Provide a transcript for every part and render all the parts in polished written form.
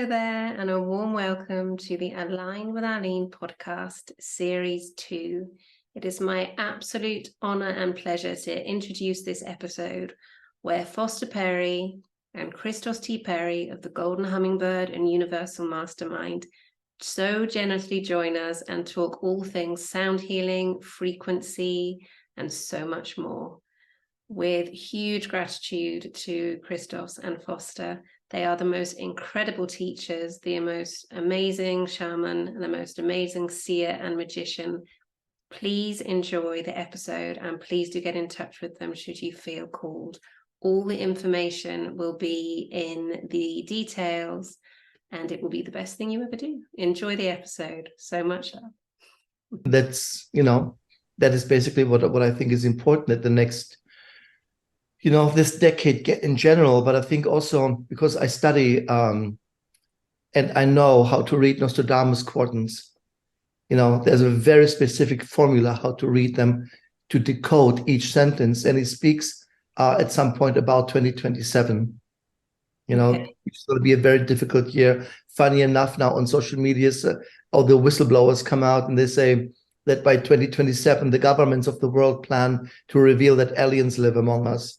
Hello there, and a warm welcome to the Align with Arlene podcast, Series 2. It is my absolute honour and pleasure to introduce this episode where Foster Perry and Kristos T. Perry of the Golden Hummingbird and Universal Mastermind so generously join us and talk all things sound healing, frequency, and so much more. With huge gratitude to Kristos and Foster. They are the most incredible teachers, the most amazing shaman, and the most amazing seer and magician. Please enjoy the episode and please do get in touch with them should you feel called. All the information will be in the details and it will be the best thing you ever do. Enjoy the episode. So much love. That's, that is basically what I think is important at the next this decade in general, but I think also because I study and I know how to read Nostradamus quadrants, there's a very specific formula how to read them, to decode each sentence. And it speaks at some point about 2027. Okay. It's going to be a very difficult year. Funny enough, now on social media, all the whistleblowers come out and they say that by 2027, the governments of the world plan to reveal that aliens live among us,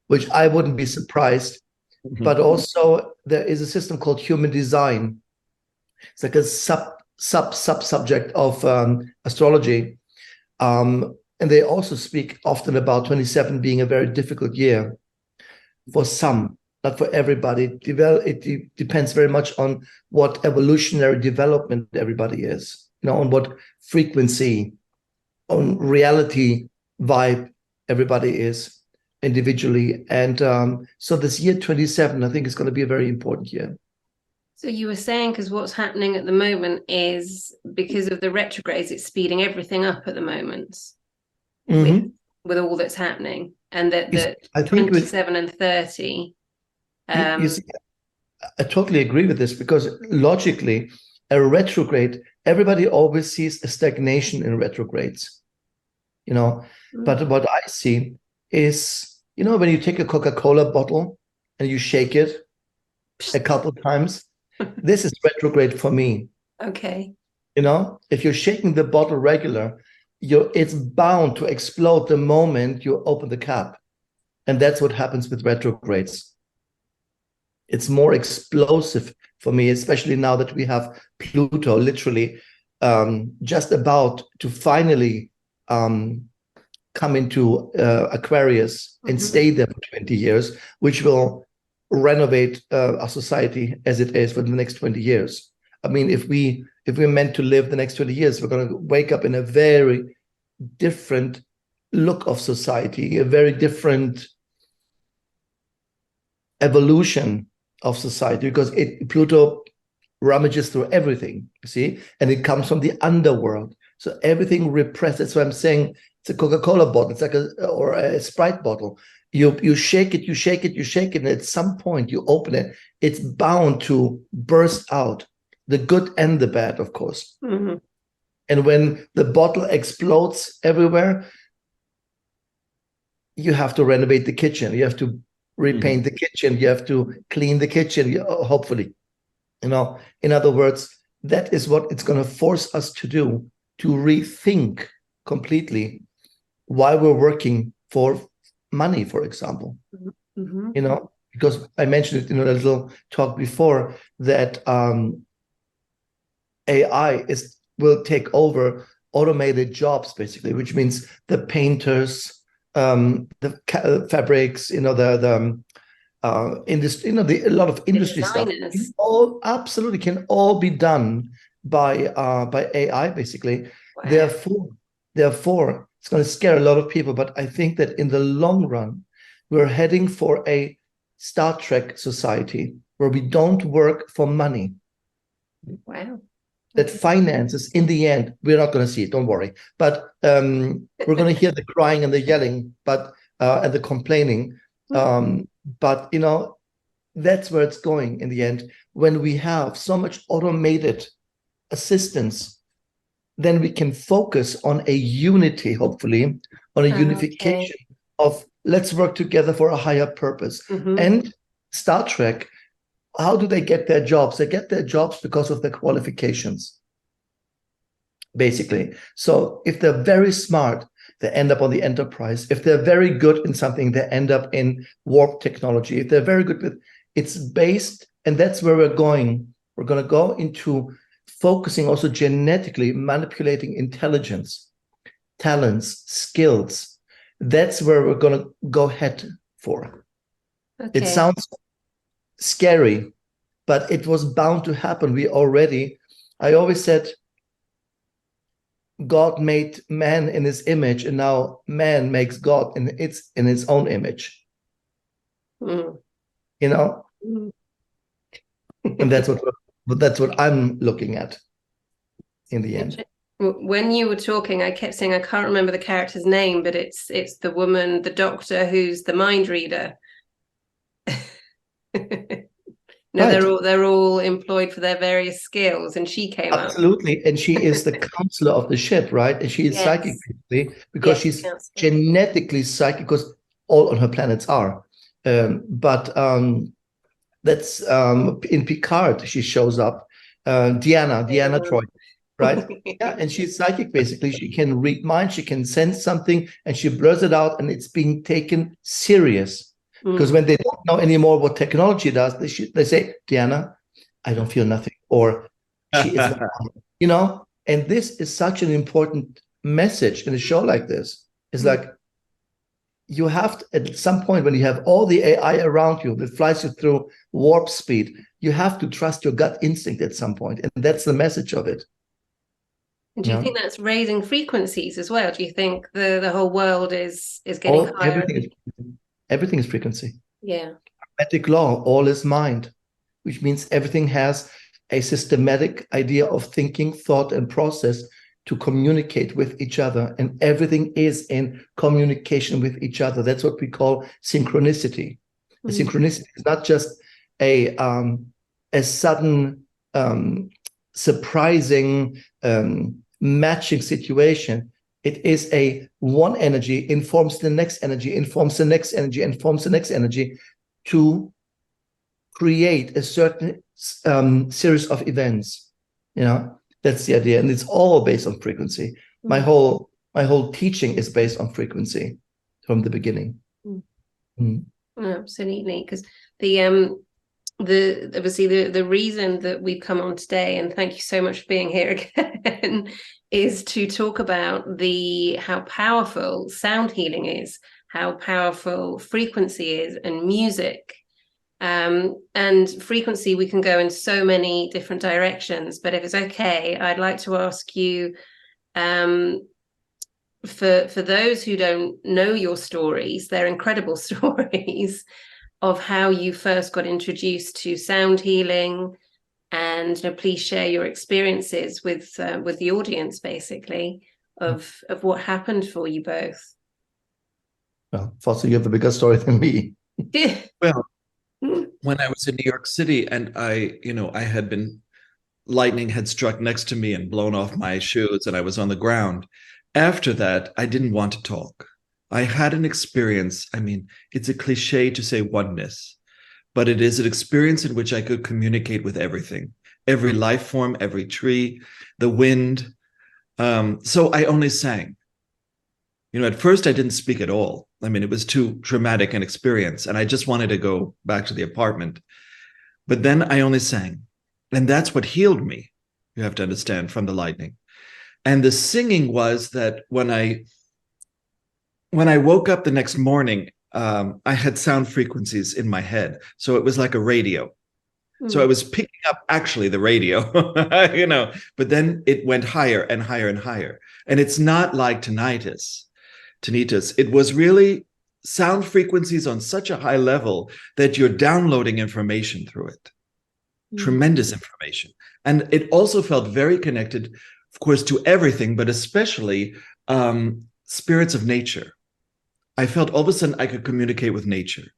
which I wouldn't be surprised. Mm-hmm. But also there is a system called human design. It's like a subject of astrology. And they also speak often about 27 being a very difficult year for some, not for everybody. It depends very much on what evolutionary development everybody is, on what frequency, on reality vibe everybody is individually. And so this year 27, I think, is going to be a very important year. So you were saying, because what's happening at the moment is because of the retrogrades, it's speeding everything up at the moment with all that's happening. And that the 27 and 30. You see, I totally agree with this, because logically, a retrograde, everybody always sees a stagnation in retrogrades, But what I see is, when you take a Coca-Cola bottle and you shake it a couple of times, this is retrograde for me. Okay. If you're shaking the bottle regular, it's bound to explode the moment you open the cap. And that's what happens with retrogrades. It's more explosive for me, especially now that we have Pluto literally just about to finally come into Aquarius and stay there for 20 years, which will renovate our society as it is for the next 20 years. I mean, if we're meant to live the next 20 years, we're going to wake up in a very different look of society, a very different evolution of society, because Pluto rummages through everything, you see, and it comes from the underworld. So everything repressed. That's why I'm saying it's a Coca-Cola bottle. It's like or a Sprite bottle. You shake it, you shake it, you shake it, and at some point you open it, it's bound to burst out, the good and the bad, of course. Mm-hmm. And when the bottle explodes everywhere, you have to renovate the kitchen. You have to repaint the kitchen. You have to clean the kitchen, hopefully. In other words, that is what it's going to force us to do, to rethink completely why we're working for money, for example. Because I mentioned it in a little talk before that AI will take over automated jobs, basically, which means the painters, the fabrics, the industry, a lot of industry stuff, absolutely can all be done by AI, basically. Wow. Therefore, it's going to scare a lot of people, but I think that in the long run, we're heading for a Star Trek society where we don't work for money. Wow. That finances, in the end, we're not going to see it, don't worry. But we're going to hear the crying and the yelling, and the complaining. But, that's where it's going in the end. When we have so much automated assistance, then we can focus on a unity, hopefully, on a unification of let's work together for a higher purpose. And Star Trek how do they get their jobs? They get their jobs because of their qualifications, basically. So if they're very smart, they end up on the enterprise. If they're very good in something, they end up in warp technology. If they're very good with, it's based, and that's where we're going. We're going to go into focusing also genetically, manipulating intelligence, talents, skills. That's where we're going to go head for. Okay. It sounds scary, but it was bound to happen. I always said, God made man in his image, and now man makes God in his own image. Mm. You know, and that's what I'm looking at in the end. When you were talking, I kept saying I can't remember the character's name, but it's the woman, the doctor, who's the mind reader. No, right. They're all employed for their various skills, and she came Absolutely. And she is the counselor of the ship, right? And she is psychic, because she's genetically psychic, because all on her planets are. But that's in Picard, she shows up. Diana Troy, right? Yeah, and she's psychic, basically. She can read minds, she can sense something, and she blurs it out, and it's being taken serious. Because when they don't know anymore what technology does, they say, Diana, I don't feel nothing, or she is not, you know. And this is such an important message in a show like this. It's like, you have to, at some point, when you have all the AI around you that flies you through warp speed, you have to trust your gut instinct at some point, and that's the message of it. And do you think that's raising frequencies as well? Do you think the whole world is getting higher? Everything is frequency. Yeah. Hermetic law, all is mind, which means everything has a systematic idea of thinking, thought, and process to communicate with each other. And everything is in communication with each other. That's what we call synchronicity. The synchronicity is not just a sudden, surprising, matching situation. It is a one energy informs the next energy, informs the next energy, informs the next energy, to create a certain series of events. You know, that's the idea, and it's all based on frequency. My whole teaching is based on frequency from the beginning. Absolutely, because obviously the reason that we've come on today, and thank you so much for being here again, is to talk about how powerful sound healing is, how powerful frequency is, and music. And frequency, we can go in so many different directions, but if it's okay, I'd like to ask you, for those who don't know your stories, they're incredible stories of how you first got introduced to sound healing, and please share your experiences with the audience, basically, of what happened for you both. Well, Foster, you have a bigger story than me. Well, when I was in New York City, and lightning had struck next to me and blown off my shoes, and I was on the ground. After that, I didn't want to talk. I had an experience. I mean, it's a cliche to say oneness, but it is an experience in which I could communicate with everything, every life form, every tree, the wind. So I only sang. At first I didn't speak at all. I mean, it was too traumatic an experience, and I just wanted to go back to the apartment. But then I only sang, and that's what healed me, you have to understand, from the lightning. And the singing was that when I woke up the next morning, I had sound frequencies in my head. So it was like a radio. So I was picking up actually the radio, but then it went higher and higher and higher. And it's not like tinnitus. It was really sound frequencies on such a high level that you're downloading information through it. Tremendous information. And it also felt very connected, of course, to everything, but especially spirits of nature. I felt all of a sudden I could communicate with nature,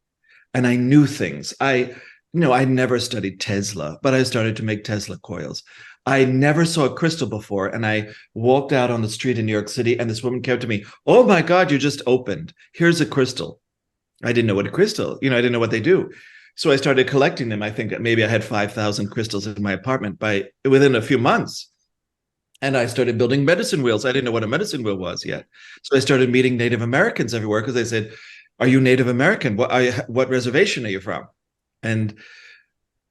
and I knew things. I never studied Tesla, but I started to make Tesla coils. I never saw a crystal before, and I walked out on the street in New York City, and this woman came to me, "Oh my God, you just opened. Here's a crystal." I didn't know what a crystal, I didn't know what they do. So I started collecting them. I think maybe I had 5,000 crystals in my apartment within a few months. And I started building medicine wheels. I didn't know what a medicine wheel was yet. So I started meeting Native Americans everywhere because they said, "Are you Native American? What reservation are you from?" And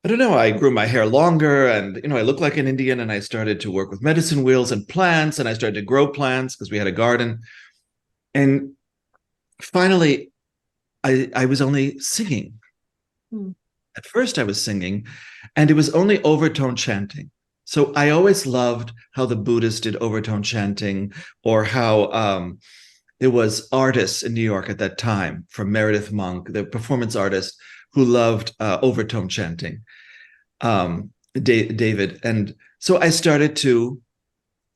I don't know, I grew my hair longer and, I look like an Indian, and I started to work with medicine wheels and plants, and I started to grow plants because we had a garden. And finally, I was only singing. At first I was singing, and it was only overtone chanting. So I always loved how the Buddhists did overtone chanting, or how there was artists in New York at that time, from Meredith Monk, the performance artist, who loved overtone chanting, David. And so I started to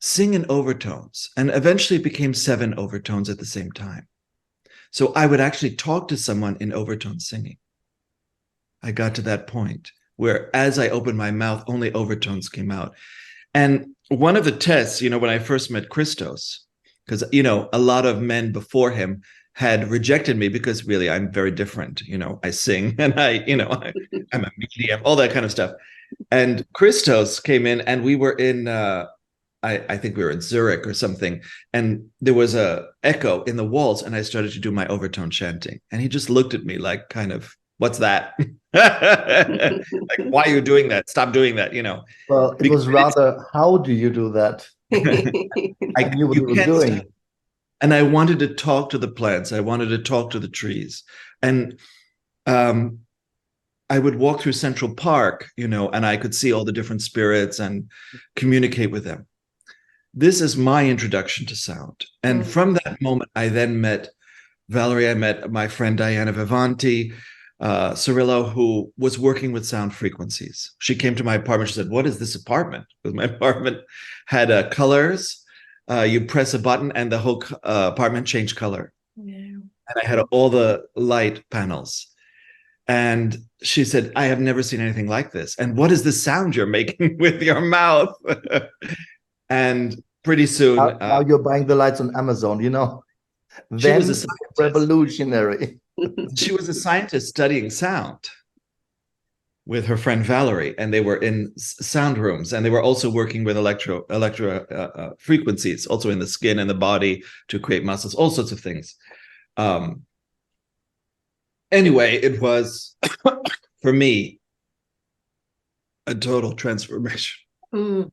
sing in overtones, and eventually it became 7 overtones at the same time. So I would actually talk to someone in overtone singing. I got to that point where as I opened my mouth, only overtones came out. And one of the tests, when I first met Kristos, because, a lot of men before him had rejected me because really I'm very different. I sing and I'm a medium, all that kind of stuff. And Kristos came in, and we were in, I think we were in Zurich or something, and there was a echo in the walls, and I started to do my overtone chanting. And he just looked at me like, kind of, "What's that?" Like, "Why are you doing that? Stop doing that." Well, it was rather, how do you do that? I knew what you were doing. And I wanted to talk to the plants. I wanted to talk to the trees. And I would walk through Central Park, and I could see all the different spirits and communicate with them. This is my introduction to sound. And from that moment, I then met Valerie. I met my friend Diana Vivanti, Cirillo, who was working with sound frequencies. She came to my apartment. She said, "What is this apartment?" Because my apartment had colors. You press a button and the whole apartment changed color. Yeah. And I had all the light panels. And she said, "I have never seen anything like this. And what is the sound you're making with your mouth?" And pretty soon... Now you're buying the lights on Amazon, She was a revolutionary. She was a scientist studying sound with her friend Valerie, and they were in sound rooms, and they were also working with electro frequencies, also in the skin and the body to create muscles, all sorts of things. Anyway, it was, for me, a total transformation. Wow.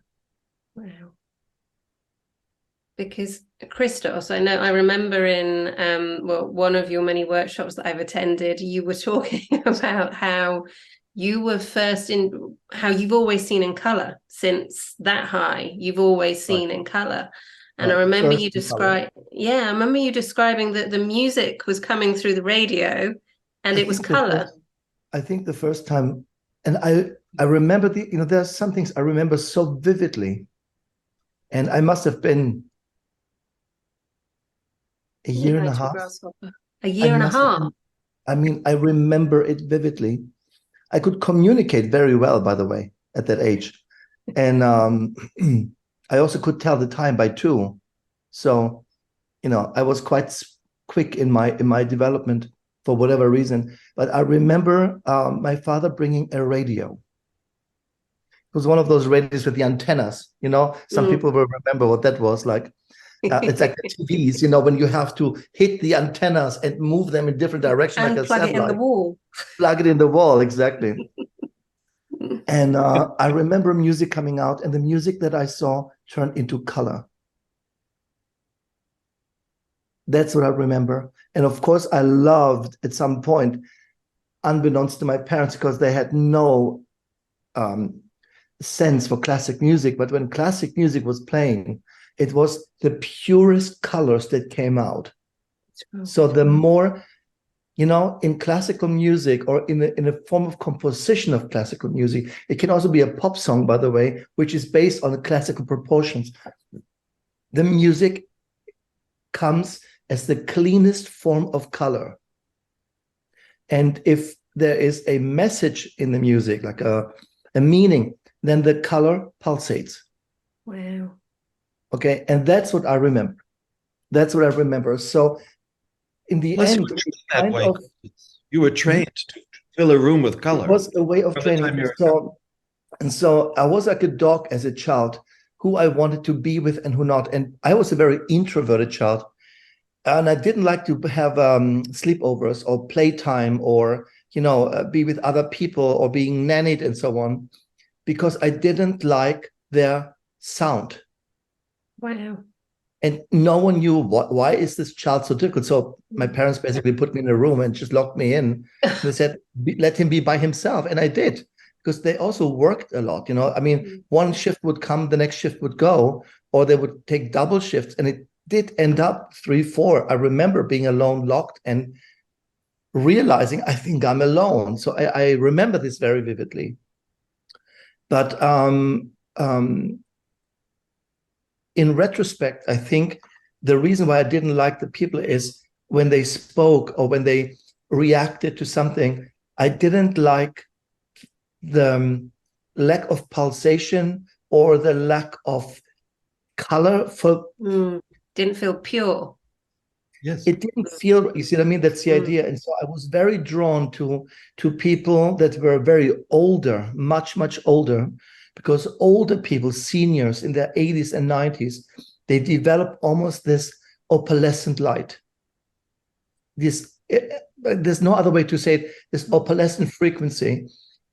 Because Kristos, I remember in one of your many workshops that I've attended, you were talking about how you were how you've always seen in color since that high. You've always seen in color. And I remember you describing that the music was coming through the radio and it was color. I think the first time, and I remember there are some things I remember so vividly, and I must have been a year and a half. A year and a half. I remember it vividly. I could communicate very well, by the way, at that age. And I also could tell the time by 2. So, I was quite quick in my development for whatever reason. But I remember my father bringing a radio. It was one of those radios with the antennas, Some people will remember what that was like. It's like the TVs, when you have to hit the antennas and move them in different directions, and like a plug satellite. it in the wall. Plug it in the wall, exactly. And I remember music coming out, and the music that I saw turned into color. That's what I remember. And of course, I loved at some point, unbeknownst to my parents, because they had no sense for classic music. But when classic music was playing, it was the purest colors that came out. So the more, in classical music, or in a form of composition of classical music, it can also be a pop song, by the way, which is based on the classical proportions. The music comes as the cleanest form of color. And if there is a message in the music, like a meaning, then the color pulsates. Wow. Okay, and that's what I remember. That's what I remember. So in the end, You were trained fill a room with color. It was a way of training. So I was like a dog as a child, who I wanted to be with and who not. And I was a very introverted child. And I didn't like to have sleepovers or playtime or, be with other people or being nannied and so on, because I didn't like their sound. Wow. And no one knew why is this child so difficult. So my parents basically put me in a room and just locked me in. They said, let him be by himself. And I did, because they also worked a lot. I mean, one shift would come, the next shift would go, or they would take double shifts. And it did end up 3, 4. I remember being alone, locked, and realizing I think I'm alone. So I remember this very vividly. But in retrospect, I think the reason why I didn't like the people is when they spoke or when they reacted to something, I didn't like the lack of pulsation or the lack of color. Didn't feel pure. Yes. It didn't feel, you see what I mean? That's the idea. And so I was very drawn to people that were very older, much, much older, because older people, seniors in their 80s and 90s, they develop almost this opalescent light. There's no other way to say it, this opalescent frequency.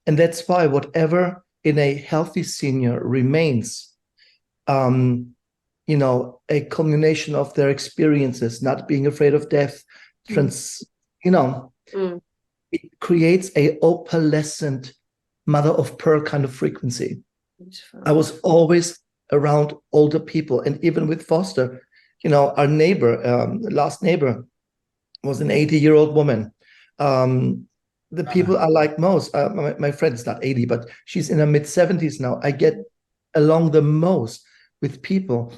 And that's why whatever in a healthy senior remains, a culmination of their experiences, not being afraid of death, it creates a opalescent mother of pearl kind of frequency. Beautiful. I was always around older people. And even with Foster, our neighbor, last neighbor was an 80-year-old woman. The people I like most, my friend's not 80, but she's in her mid-70s now. I get along the most with people.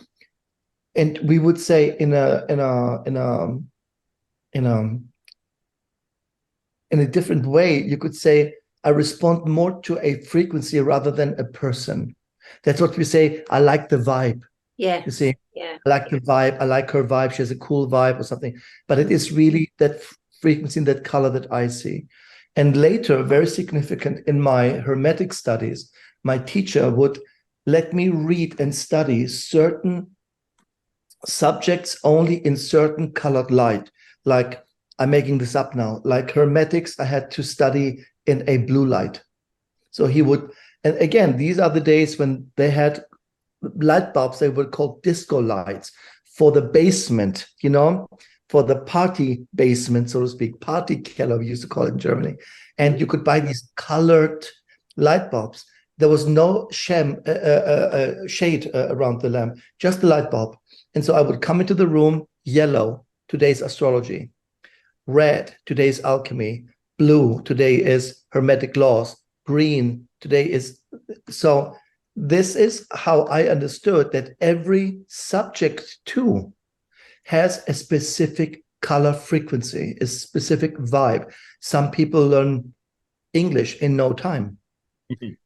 And we would say in a different way, you could say, I respond more to a frequency rather than a person. That's what we say. I like the vibe. Yeah. You see, yeah. I like the vibe. I like her vibe. She has a cool vibe or something. But it is really that frequency and that color that I see. And later, very significant in my Hermetic studies, my teacher would let me read and study certain subjects only in certain colored light. Like, I'm making this up now, like Hermetics, I had to study in a blue light. So he would, and again, these are the days when they had light bulbs they were called disco lights for the basement, for the party basement, so to speak, party keller, we used to call it in Germany. And you could buy these colored light bulbs. There was no shade around the lamp, just the light bulb. And so I would come into the room, yellow, today's astrology, red, today's alchemy, blue, today is Hermetic laws, green, today is, so this is how I understood that every subject too has a specific color frequency, a specific vibe. Some people learn English in no time.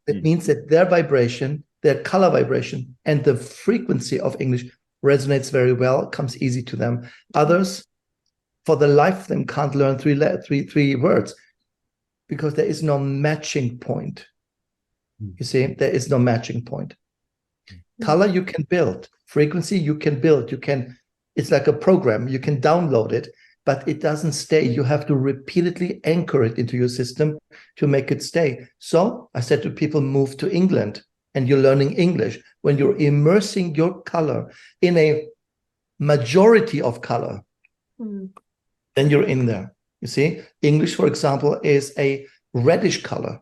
It means that their vibration, their color vibration, and the frequency of English resonates very well, comes easy to them. Others, for the life of them, can't learn three words because there is no matching point. You see, there is no matching point. Color you can build, frequency you can build, it's like a program, you can download it, but it doesn't stay. You have to repeatedly anchor it into your system to make it stay. So I said to people, move to England and you're learning English. When you're immersing your color in a majority of color, then you're in there. You see, English, for example, is a reddish color.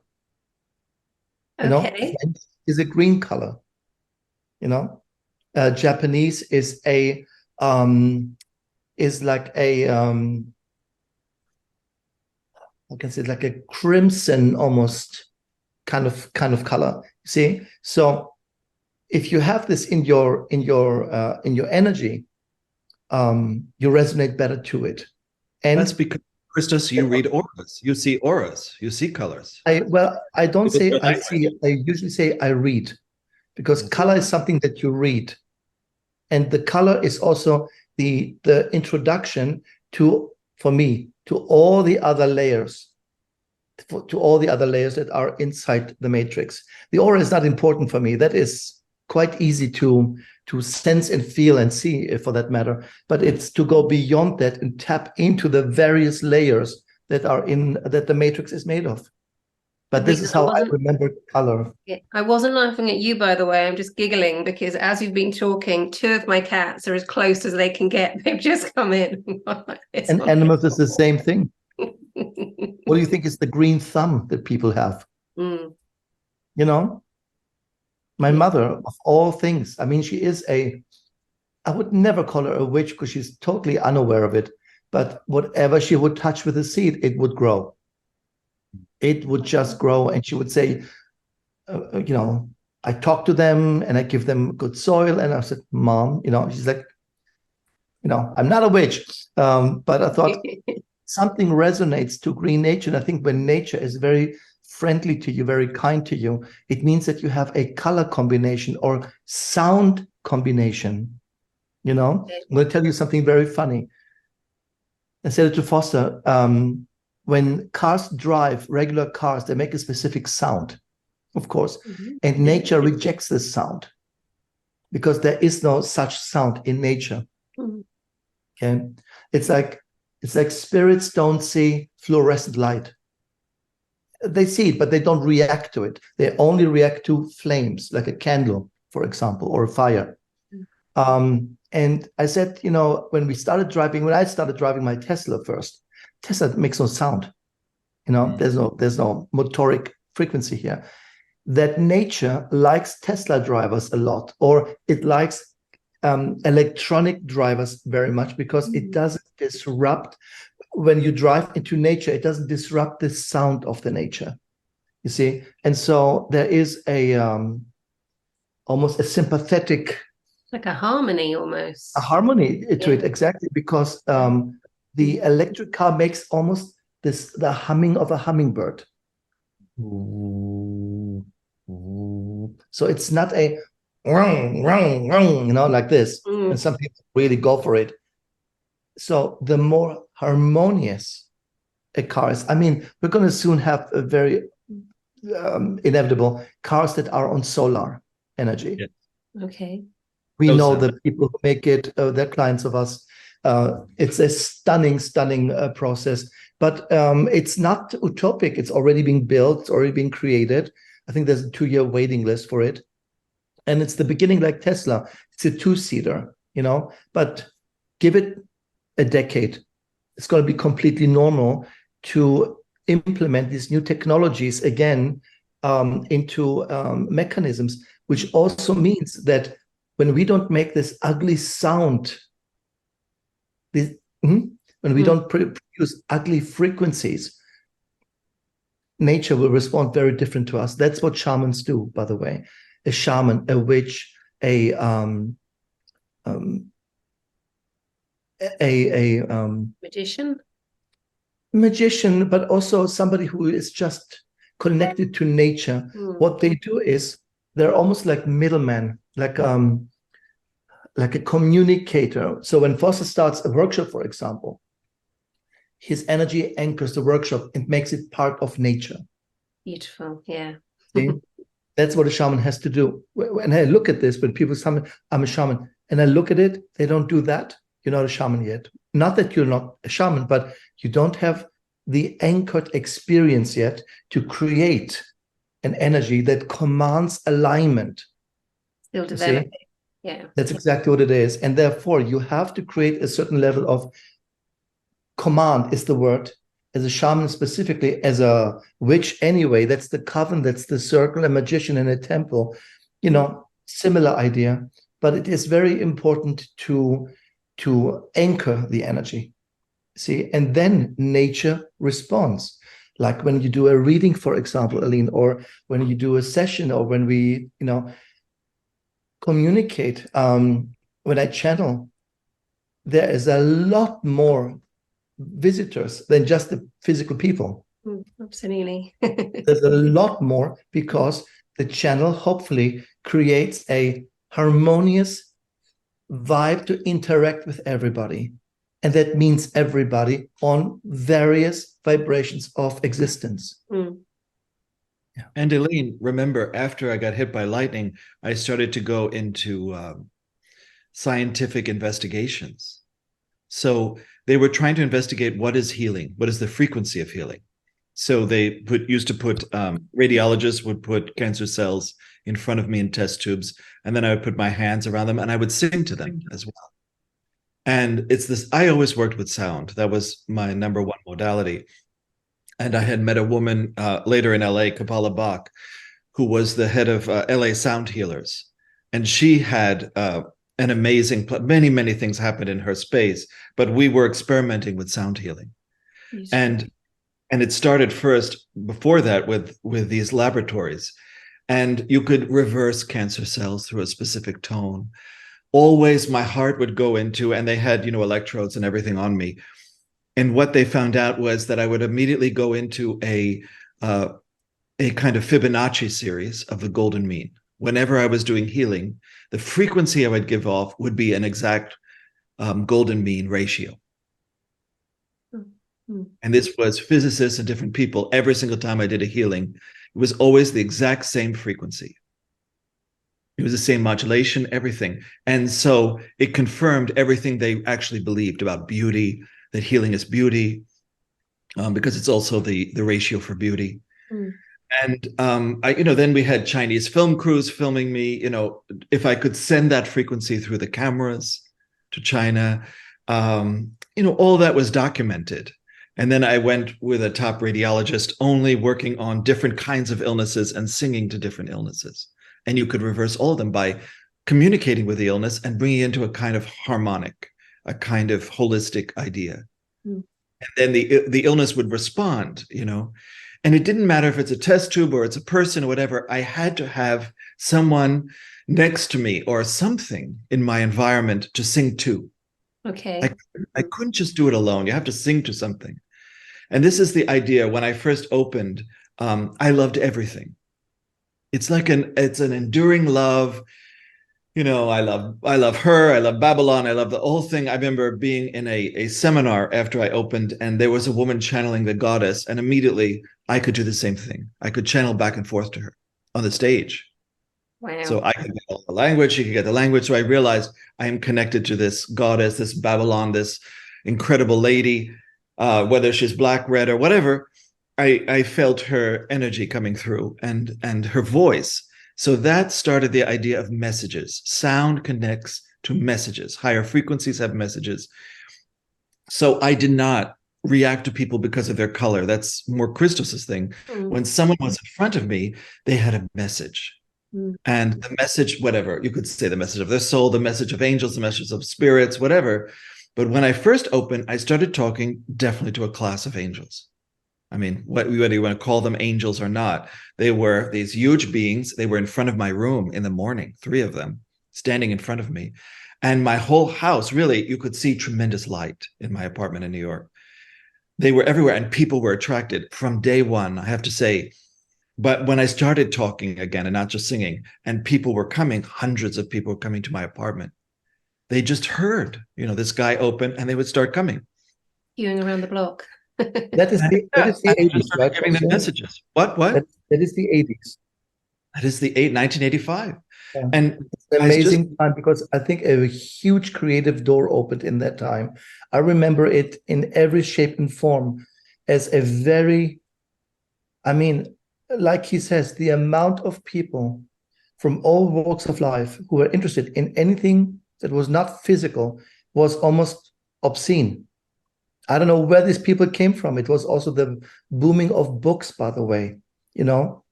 Okay. French is a green color. Japanese is a like a I can say like a crimson almost kind of color. See, so if you have this in your energy, you resonate better to it. And that's because, Kristos, you read auras. You see auras. You see colors. I don't say I see. I usually say I read, because color is something that you read, and the color is also the introduction to, for me, to all the other layers to all the other layers that are inside the matrix. The aura is not important for me. That is quite easy to sense and feel and see, for that matter. But it's to go beyond that and tap into the various layers that the matrix is made of. But this is how I remember color. Yeah, I wasn't laughing at you, by the way. I'm just giggling because as you've been talking, two of my cats are as close as they can get. They've just come in. And animals is the same thing. What do you think is the green thumb that people have? Mm. You know, my mother, of all things, I mean, she is I would never call her a witch because she's totally unaware of it. But whatever she would touch with a seed, it would grow. It would just grow. And she would say, you know, I talk to them and I give them good soil. And I said, Mom, you know, she's like, you know, I'm not a witch. But I thought something resonates to green nature. And I think when nature is very friendly to you, very kind to you, it means that you have a color combination or sound combination. You know, I'm going to tell you something very funny. I said it to Foster. When cars drive, regular cars, they make a specific sound, of course, and nature rejects this sound because there is no such sound in nature. Okay, it's like spirits don't see fluorescent light. They see it, but they don't react to it. They only react to flames, like a candle, for example, or a fire. And I said, you know, when I started driving my Tesla first, Tesla makes no sound. You know, there's no motoric frequency here. That nature likes Tesla drivers a lot, or it likes electronic drivers very much because it doesn't disrupt. When you drive into nature, it doesn't disrupt the sound of the nature. You see, and so there is almost a sympathetic, like a harmony, almost a harmony to it, exactly, because the electric car makes almost the humming of a hummingbird. So it's not a you know, like this. And some people really go for it. So the more harmonious a car is, I mean, we're going to soon have a very inevitable cars that are on solar energy. Yeah. Okay. We know the people who make it, they're clients of us. It's a stunning process, but it's not utopic. It's already being built, it's already being created. I think there's a 2-year waiting list for it. And it's the beginning, like Tesla. It's a 2-seater, you know, but give it a decade. It's going to be completely normal to implement these new technologies again into mechanisms, which also means that when we don't make this ugly sound, when we don't produce ugly frequencies, nature will respond very different to us. That's what shamans do, by the way. A shaman, a witch, a magician, but also somebody who is just connected to nature. What they do is they're almost like middlemen, like a communicator. So when Foster starts a workshop, for example, his energy anchors the workshop and makes it part of nature. Beautiful, yeah. See? That's what a shaman has to do. When I look at this, when people say, I'm a shaman, and I look at it, they don't do that. You're not a shaman yet. Not that you're not a shaman, but you don't have the anchored experience yet to create an energy that commands alignment. Still developing. Yeah. That's exactly what it is. And therefore, you have to create a certain level of command, is the word, as a shaman specifically, as a witch anyway. That's the coven, that's the circle, a magician in a temple. You know, similar idea. But it is very important to anchor the energy. See, and then nature responds. Like when you do a reading, for example, Aline, or when you do a session, or when we, you know, communicate, when I channel, there is a lot more visitors than just the physical people. Absolutely. There's a lot more because the channel hopefully creates a harmonious vibe to interact with everybody. And that means everybody on various vibrations of existence. Mm. Yeah. And Elaine, remember, after I got hit by lightning, I started to go into scientific investigations. So they were trying to investigate what is healing, what is the frequency of healing. So they used to put radiologists would put cancer cells in front of me in test tubes, and then I would put my hands around them and I would sing to them as well. And it's this, I always worked with sound. That was my number one modality. And I had met a woman later in LA, Kabbalah Bach, who was the head of LA Sound Healers. And she had an amazing, many things happened in her space, but we were experimenting with sound healing. And it started first before that with these laboratories. And you could reverse cancer cells through a specific tone. Always my heart would go into, and they had, electrodes and everything on me. And what they found out was that I would immediately go into a kind of Fibonacci series of the golden mean. Whenever I was doing healing, the frequency I would give off would be an exact golden mean ratio. Mm-hmm. And this was physicists and different people. Every single time I did a healing, it was always the exact same frequency. It was the same modulation, everything. And so it confirmed everything they actually believed about beauty, that healing is beauty, because it's also the ratio for beauty. Mm. And then we had Chinese film crews filming me, if I could send that frequency through the cameras to China, all that was documented. And then I went with a top radiologist only working on different kinds of illnesses and singing to different illnesses. And you could reverse all of them by communicating with the illness and bringing it into a kind of harmonic, a kind of holistic idea. Mm. And then the illness would respond, And it didn't matter if it's a test tube or it's a person or whatever. I had to have someone next to me or something in my environment to sing to. Okay. I couldn't just do it alone. You have to sing to something. And this is the idea. When I first opened, I loved everything. It's an enduring love. I love her. I love Babylon. I love the whole thing. I remember being in a seminar after I opened, and there was a woman channeling the goddess, and immediately I could do the same thing. I could channel back and forth to her on the stage. Wow. So I could get the language, she could get the language. So I realized I am connected to this goddess, this Babylon, this incredible lady, whether she's black, red, or whatever. I felt her energy coming through and her voice. So that started the idea of messages. Sound connects to messages. Higher frequencies have messages. So I did not react to people because of their color. That's more Kristos' thing. Mm. When someone was in front of me, they had a message. Mm. And the message, whatever, you could say the message of their soul, the message of angels, the message of spirits, whatever. But when I first opened, I started talking definitely to a class of angels. I mean, whether you want to call them angels or not, they were these huge beings. They were in front of my room in the morning, 3 of them standing in front of me. And my whole house, really, you could see tremendous light in my apartment in New York. They were everywhere and people were attracted from day one, I have to say. But when I started talking again and not just singing, and people were coming, hundreds of people were coming to my apartment. They just heard, this guy open and they would start coming. Queuing around the block. That is the 80s, right? Giving them messages. What? That is the 80s. That is the 1985. Yeah. And it's an amazing time because I think a huge creative door opened in that time. I remember it in every shape and form as a very, like he says, the amount of people from all walks of life who were interested in anything that was not physical was almost obscene. I don't know where these people came from. It was also the booming of books, by the way.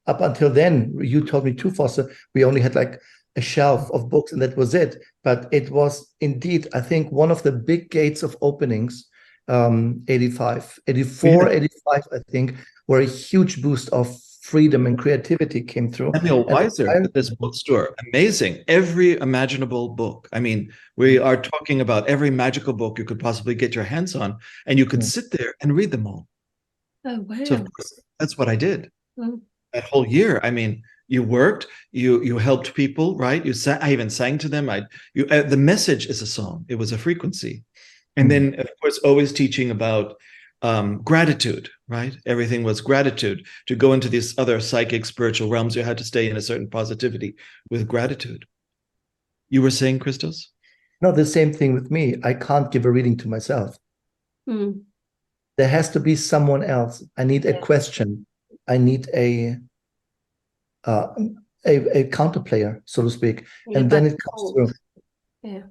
Up until then, you told me too, Foster, we only had like a shelf of books and that was it. But it was indeed, I think, one of the big gates of openings, 85, 84, 85, I think, where a huge boost of freedom and creativity came through. Samuel Weiser at this bookstore, amazing. Every imaginable book. I mean, we are talking about every magical book you could possibly get your hands on, and you could sit there and read them all. Oh, wow. So of course, that's what I did. That whole year. I mean, you worked, you helped people, right? I even sang to them. The message is a song. It was a frequency. And then, of course, always teaching about gratitude, right? Everything was gratitude. To go into these other psychic spiritual realms, you had to stay in a certain positivity with gratitude. You were saying, Kristos? No, the same thing with me. I can't give a reading to myself. There has to be someone else. I need a question. I need a counter player, so to speak. And then it comes through.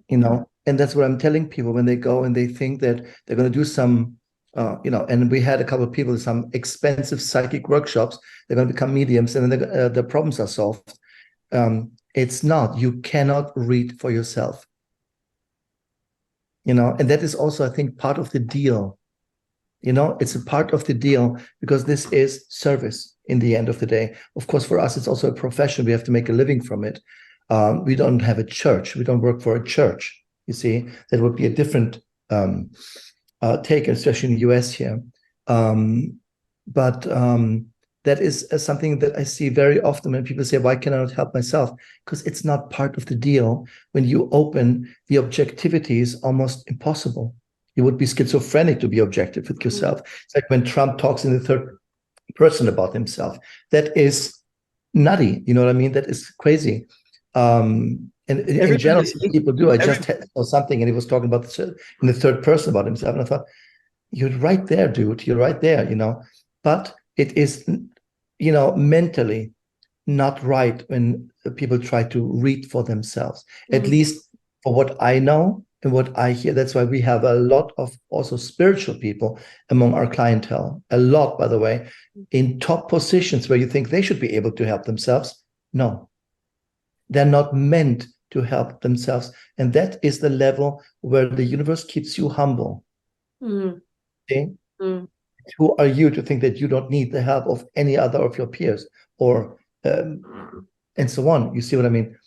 You know, and that's what I'm telling people when they go and they think that they're going to do some, you know, and we had a couple of people, some expensive psychic workshops, they're going to become mediums and then the problems are solved. It's not. You cannot read for yourself. You know, and that is also, I think, part of the deal. You know, it's a part of the deal because this is service in the end of the day. Of course, for us, it's also a profession. We have to make a living from it. We don't have a church. We don't work for a church. You see, that would be a different take, especially in the US here. But that is something that I see very often when people say, why can I not help myself? Because it's not part of the deal. When you open, the objectivity is almost impossible. You would be schizophrenic to be objective with yourself. It's like when Trump talks in the third person about himself. That is nutty. You know what I mean? That is crazy. And in general, people do. I just saw something and he was talking about this in the third person about himself. And I thought, you're right there, dude. You're right there, you know. But it is, you know, mentally not right when people try to read for themselves, at least for what I know and what I hear. That's why we have a lot of also spiritual people among our clientele. A lot, by the way, in top positions where you think they should be able to help themselves. No. They're not meant to help themselves. And that is the level where the universe keeps you humble. Okay? Who are you to think that you don't need the help of any other of your peers or and so on? You see what I mean?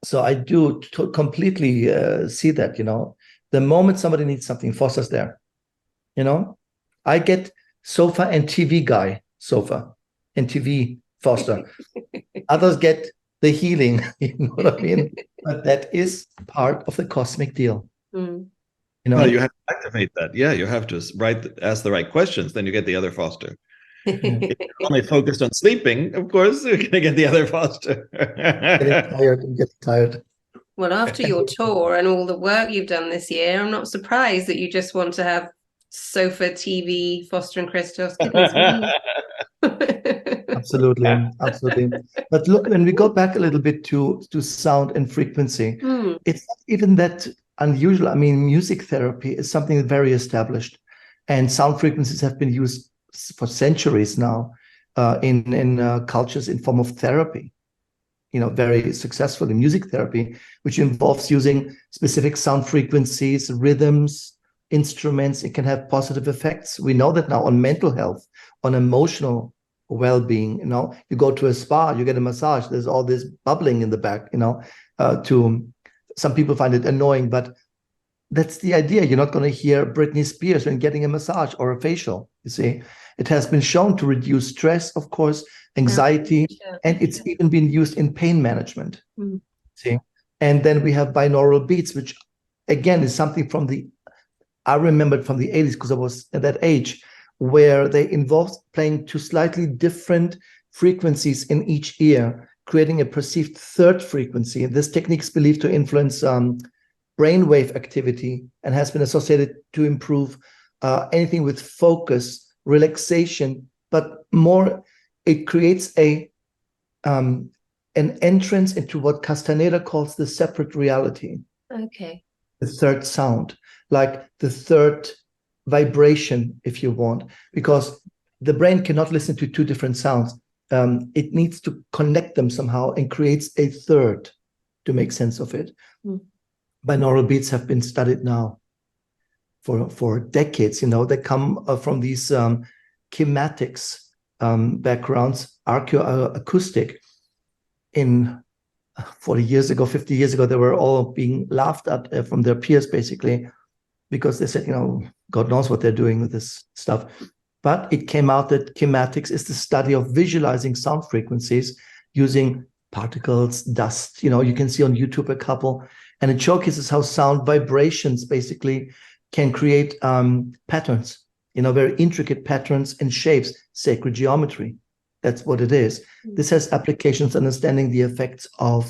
So I do completely see that, you know, the moment somebody needs something, Foster's there. You know, I get sofa and TV guy, sofa and TV Foster. Others get the healing, you know what I mean? But that is part of the cosmic deal. You know, well, you have to activate that. Yeah, you have to ask the right questions. Then you get the other Foster. If you're only focused on sleeping, of course, you're going to get the other Foster. Get tired. Well, after your tour and all the work you've done this year, I'm not surprised that you just want to have sofa, TV, Foster and Kristos. Absolutely, absolutely. But look, when we go back a little bit to sound and frequency, it's not even that unusual. I mean, music therapy is something very established, and sound frequencies have been used for centuries now in cultures in form of therapy. You know, very successful in music therapy, which involves using specific sound frequencies, rhythms, instruments. It can have positive effects. We know that now on mental health, on emotional well-being. You know, you go to a spa, you get a massage, there's all this bubbling in the back, you know. To some people find it annoying, but that's the idea. You're not going to hear Britney Spears when getting a massage or a facial. You see, it has been shown to reduce stress, of course, anxiety, and it's even been used in pain management. See, and then we have binaural beats, which again is something from I remembered from the 80s because I was at that age, where they involved playing to slightly different frequencies in each ear, creating a perceived third frequency. And this technique is believed to influence brainwave activity and has been associated to improve anything with focus, relaxation, but more, it creates an entrance into what Castaneda calls the separate reality. Okay. The third sound, like the third vibration, if you want, because the brain cannot listen to two different sounds. It needs to connect them somehow and creates a third to make sense of it. Binaural beats have been studied now for decades. You know, they come from these chematics backgrounds, archaeoacoustic. In 40 years ago, 50 years ago, they were all being laughed at from their peers, basically, because they said, you know, God knows what they're doing with this stuff. But it came out that chematics is the study of visualizing sound frequencies using particles, dust. You know, you can see on YouTube a couple, and it showcases how sound vibrations basically can create patterns, very intricate patterns and shapes, sacred geometry. That's what it is. This has applications understanding the effects of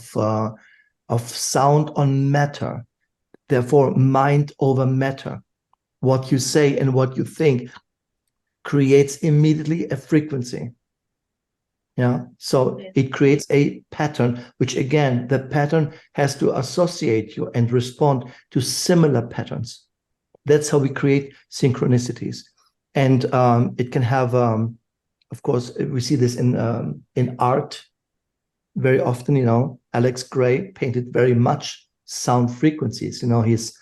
sound on matter, therefore mind over matter. What you say and what you think creates immediately a frequency. Yeah, so it creates a pattern, which again, the pattern has to associate you and respond to similar patterns. That's how we create synchronicities. And it can have, of course, we see this in art very often. Alex Gray painted very much sound frequencies. He's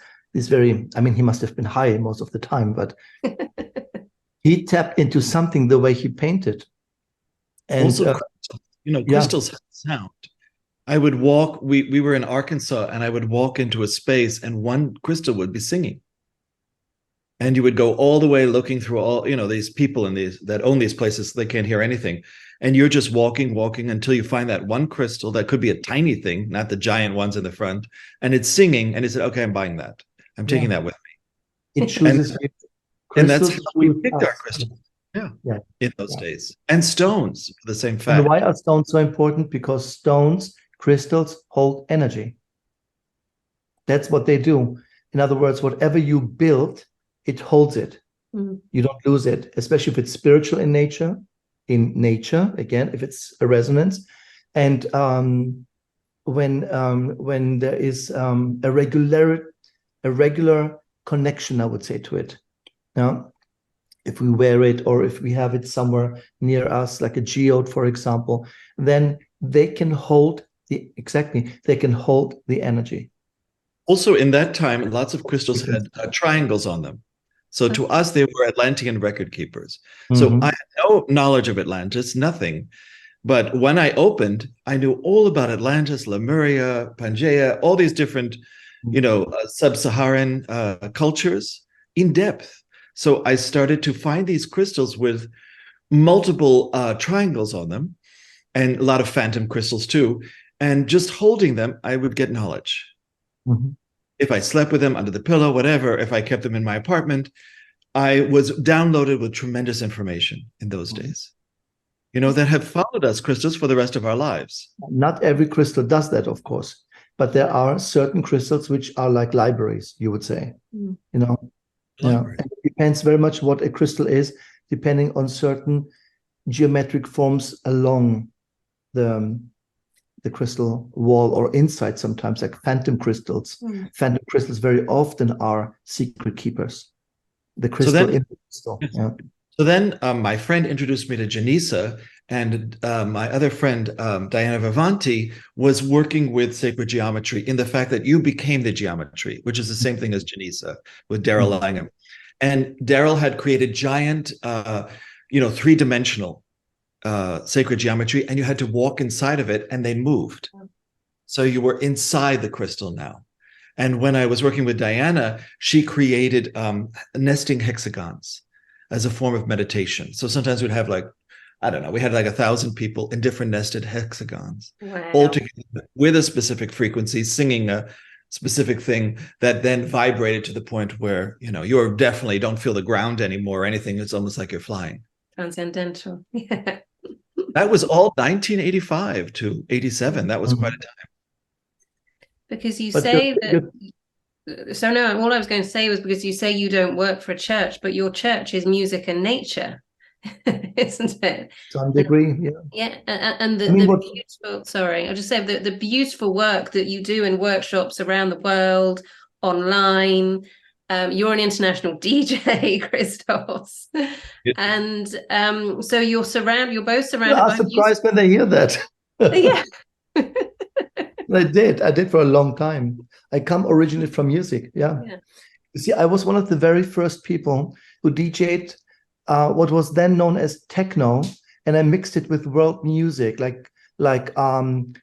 very, he must have been high most of the time, but he tapped into something the way he painted. And also, crystals have sound. I would walk, we were in Arkansas, and I would walk into a space and one crystal would be singing. And you would go all the way looking through all, these people that own these places, they can't hear anything. And you're just walking until you find that one crystal that could be a tiny thing, not the giant ones in the front. And it's singing, and it said, okay, I'm buying that. I'm taking that with me. It chooses and that's how we picked our crystals. Yeah. In those days. And stones, for the same fact. And why are stones so important? Because stones, crystals, hold energy. That's what they do. In other words, whatever you build, it holds it. You don't lose it, especially if it's spiritual in nature. Again, if it's a resonance. And when there is a regular connection, I would say, to it. Now, if we wear it or if we have it somewhere near us, like a geode, for example, then they can hold the energy. Also, in that time, lots of crystals had triangles on them. So to us, they were Atlantean record keepers. So I had no knowledge of Atlantis, nothing. But when I opened, I knew all about Atlantis, Lemuria, Pangaea, all these different, sub-Saharan cultures in depth. So I started to find these crystals with multiple triangles on them, and a lot of phantom crystals too. And just holding them, I would get knowledge. If I slept with them under the pillow, whatever, if I kept them in my apartment, I was downloaded with tremendous information in those days, that have followed us, crystals, for the rest of our lives. Not every crystal does that, of course, but there are certain crystals which are like libraries, you would say, Yeah, and it depends very much what a crystal is, depending on certain geometric forms along the crystal wall or inside, sometimes like phantom crystals. Phantom crystals very often are secret keepers. The crystal in the crystal. Yeah. So then my friend introduced me to Janisa, and my other friend, Diana Vivanti, was working with sacred geometry in the fact that you became the geometry, which is the same thing as Janisa with Daryl Langham. And Daryl had created giant, three-dimensional sacred geometry, and you had to walk inside of it, and they moved. So you were inside the crystal now. And when I was working with Diana, she created nesting hexagons as a form of meditation. So sometimes we'd have we had 1,000 people in different nested hexagons, all together with a specific frequency, singing a specific thing that then vibrated to the point where, you definitely don't feel the ground anymore or anything. It's almost like you're flying. Transcendental. Yeah. That was all 1985 to 87. That was quite a time. Because you say that. So no, all I was going to say was because you say you don't work for a church, but your church is music and nature, isn't it? To some degree, yeah. Yeah, and the beautiful. Sorry, I'll just say the beautiful work that you do in workshops around the world, online. You're an international DJ, Kristos, and so you're both surrounded. I'm surprised when they hear that. Yeah. I did for a long time. I come originally from music. Yeah. You see, I was one of the very first people who DJ'd what was then known as techno, and I mixed it with world music, like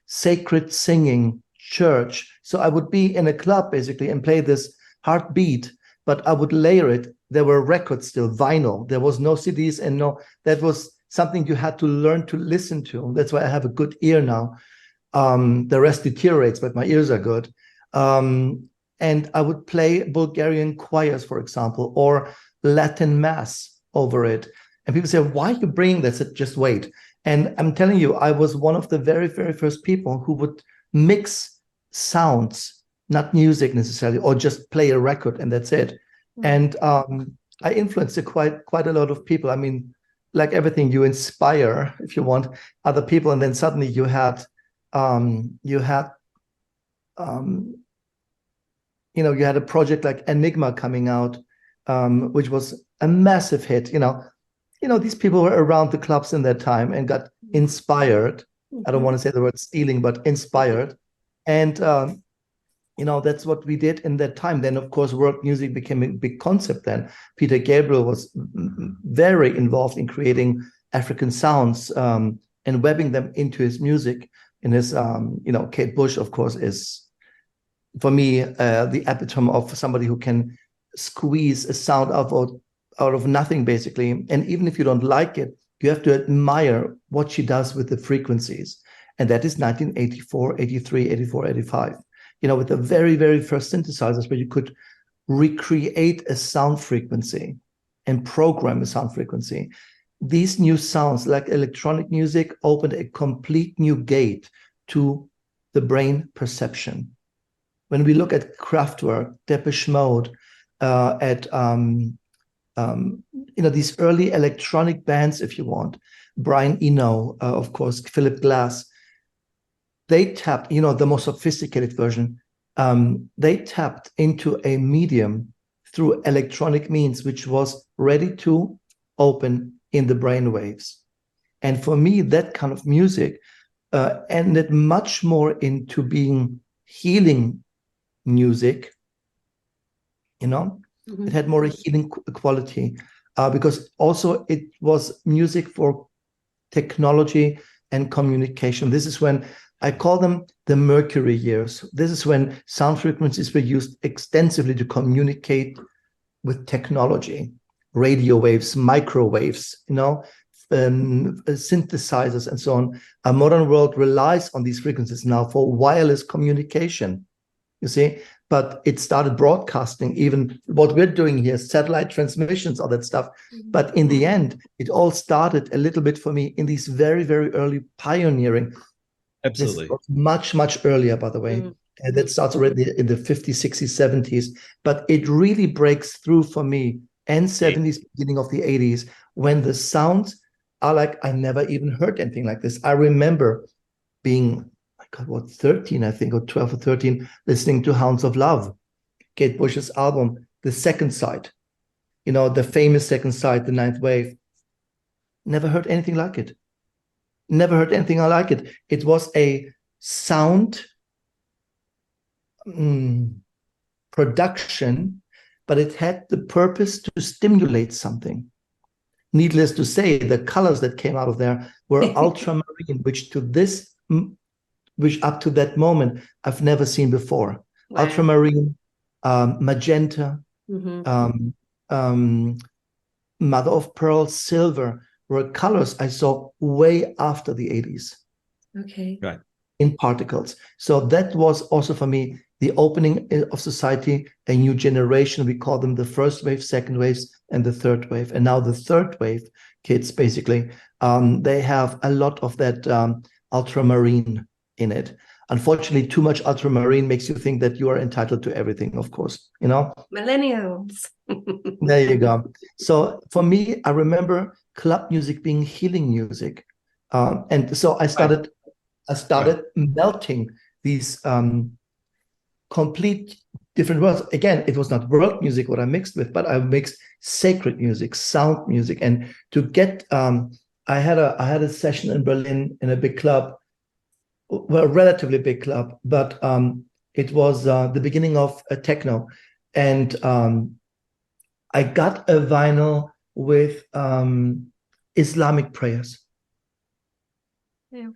sacred singing, church. So I would be in a club basically and play this heartbeat, but I would layer it. There were records still, vinyl. There was no CDs, and that was something you had to learn to listen to. That's why I have a good ear now. The rest deteriorates, but my ears are good. and I would play Bulgarian choirs, for example, or Latin mass over it. And people say, why are you bringing this? I said, just wait. And I'm telling you, I was one of the very, very first people who would mix sounds, not music necessarily, or just play a record and that's it. And I influenced quite a lot of people. I mean, like everything, you inspire, if you want, other people, and then suddenly you had a project like Enigma coming out, which was a massive hit. These people were around the clubs in that time and got inspired. I don't want to say the word stealing, but inspired. And that's what we did in that time. Then, of course, world music became a big concept then. Peter Gabriel was very involved in creating African sounds and webbing them into his music. In his, Kate Bush, of course, is, for me, the epitome of somebody who can squeeze a sound out of nothing, basically. And even if you don't like it, you have to admire what she does with the frequencies. And that is 1984, 83, 84, 85. With the very, very first synthesizers where you could recreate a sound frequency and program a sound frequency. These new sounds, like electronic music, opened a complete new gate to the brain perception. When we look at Kraftwerk, Depeche Mode, at these early electronic bands, if you want, Brian Eno, of course, Philip Glass, they tapped, the more sophisticated version, they tapped into a medium through electronic means, which was ready to open in the brain waves. And for me, that kind of music ended much more into being healing music. It had more a healing quality because also it was music for technology and communication. This is when I call them the Mercury years. This is when sound frequencies were used extensively to communicate with technology, radio waves, microwaves, synthesizers and so on. Our modern world relies on these frequencies now for wireless communication, you see, but it started broadcasting, even what we're doing here, satellite transmissions, all that stuff. But in the end, it all started a little bit for me in these very, very early pioneering. Absolutely. This was much, much earlier, by the way. That starts already in the 50s, 60s, 70s. But it really breaks through for me, end 70s, beginning of the 80s, when the sounds are like, I never even heard anything like this. I remember being, 13, I think, or 12 or 13, listening to Hounds of Love, Kate Bush's album, The Second Side, the famous Second Side, The Ninth Wave. Never heard anything like it. Never heard anything like it. It was a sound production, but it had the purpose to stimulate something. Needless to say, the colors that came out of there were ultramarine, which up to that moment I've never seen before. Wow. Ultramarine, magenta, mother of pearl, silver were colors I saw way after the 80s. Okay. Right. In particles. So that was also for me the opening of society, a new generation. We call them the first wave, second waves, and the third wave. And now the third wave kids, basically, they have a lot of that ultramarine in it. Unfortunately, too much ultramarine makes you think that you are entitled to everything, of course, Millennials. There you go. So for me, I remember club music being healing music. And so I started melting these complete different worlds. Again, it was not world music what I mixed with, but I mixed sacred music, sound music. And to get, I had a session in Berlin in a big club, well, a relatively big club, but it was the beginning of a techno. And I got a vinyl with Islamic prayers. Yeah.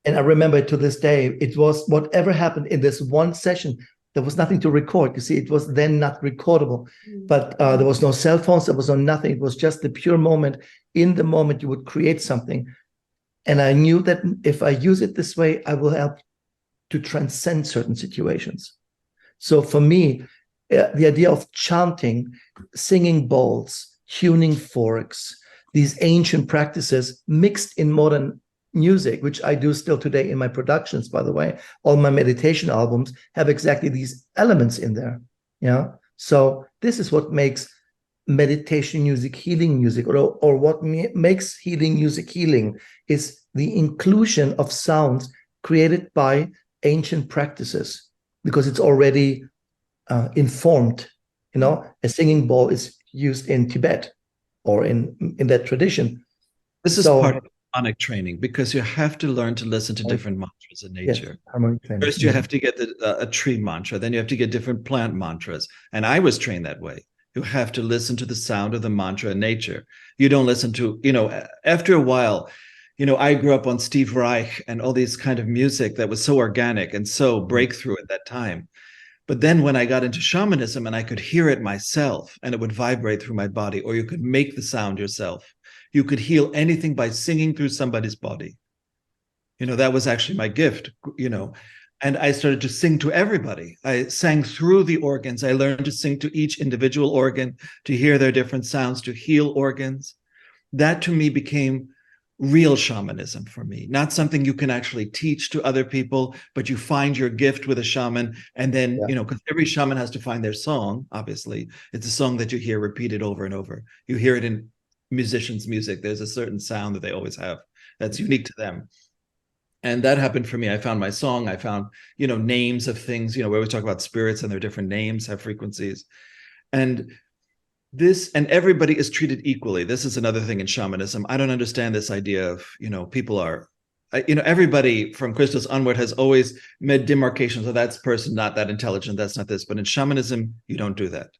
And I remember to this day, it was whatever happened in this one session, there was nothing to record. You see, it was then not recordable, but there was no cell phones, there was no nothing. It was just the pure moment. In the moment, you would create something. And I knew that if I use it this way, I will help to transcend certain situations. So for me, the idea of chanting, singing bowls, tuning forks, these ancient practices mixed in modern music, which I do still today in my productions, by the way, all my meditation albums have exactly these elements in there. Yeah. So this is what makes meditation music healing music, or what makes healing music healing is the inclusion of sounds created by ancient practices, because it's already informed. A singing bowl is used in Tibet or in that tradition. This is part of harmonic training, because you have to learn to listen to different mantras in nature. Yes, harmonic training. First, you have to get a tree mantra, then you have to get different plant mantras. And I was trained that way. You have to listen to the sound of the mantra in nature. You don't listen to, after a while, I grew up on Steve Reich and all these kind of music that was so organic and so breakthrough at that time. But then when I got into shamanism and I could hear it myself and it would vibrate through my body, or you could make the sound yourself. You could heal anything by singing through somebody's body. That was actually my gift, and I started to sing to everybody. I sang through the organs. I learned to sing to each individual organ, to hear their different sounds, to heal organs. That to me became real shamanism for me, not something you can actually teach to other people, but you find your gift with a shaman. And then, because every shaman has to find their song, obviously. It's a song that you hear repeated over and over. You hear it in musicians' music. There's a certain sound that they always have that's unique to them. And that happened for me. I found my song. I found, names of things, we always talk about spirits and their different names have frequencies. And everybody is treated equally. This is another thing in shamanism. I don't understand this idea of, people are, everybody from Kristos onward has always made demarcations. So that's person not that intelligent. That's not this. But in shamanism, you don't do that.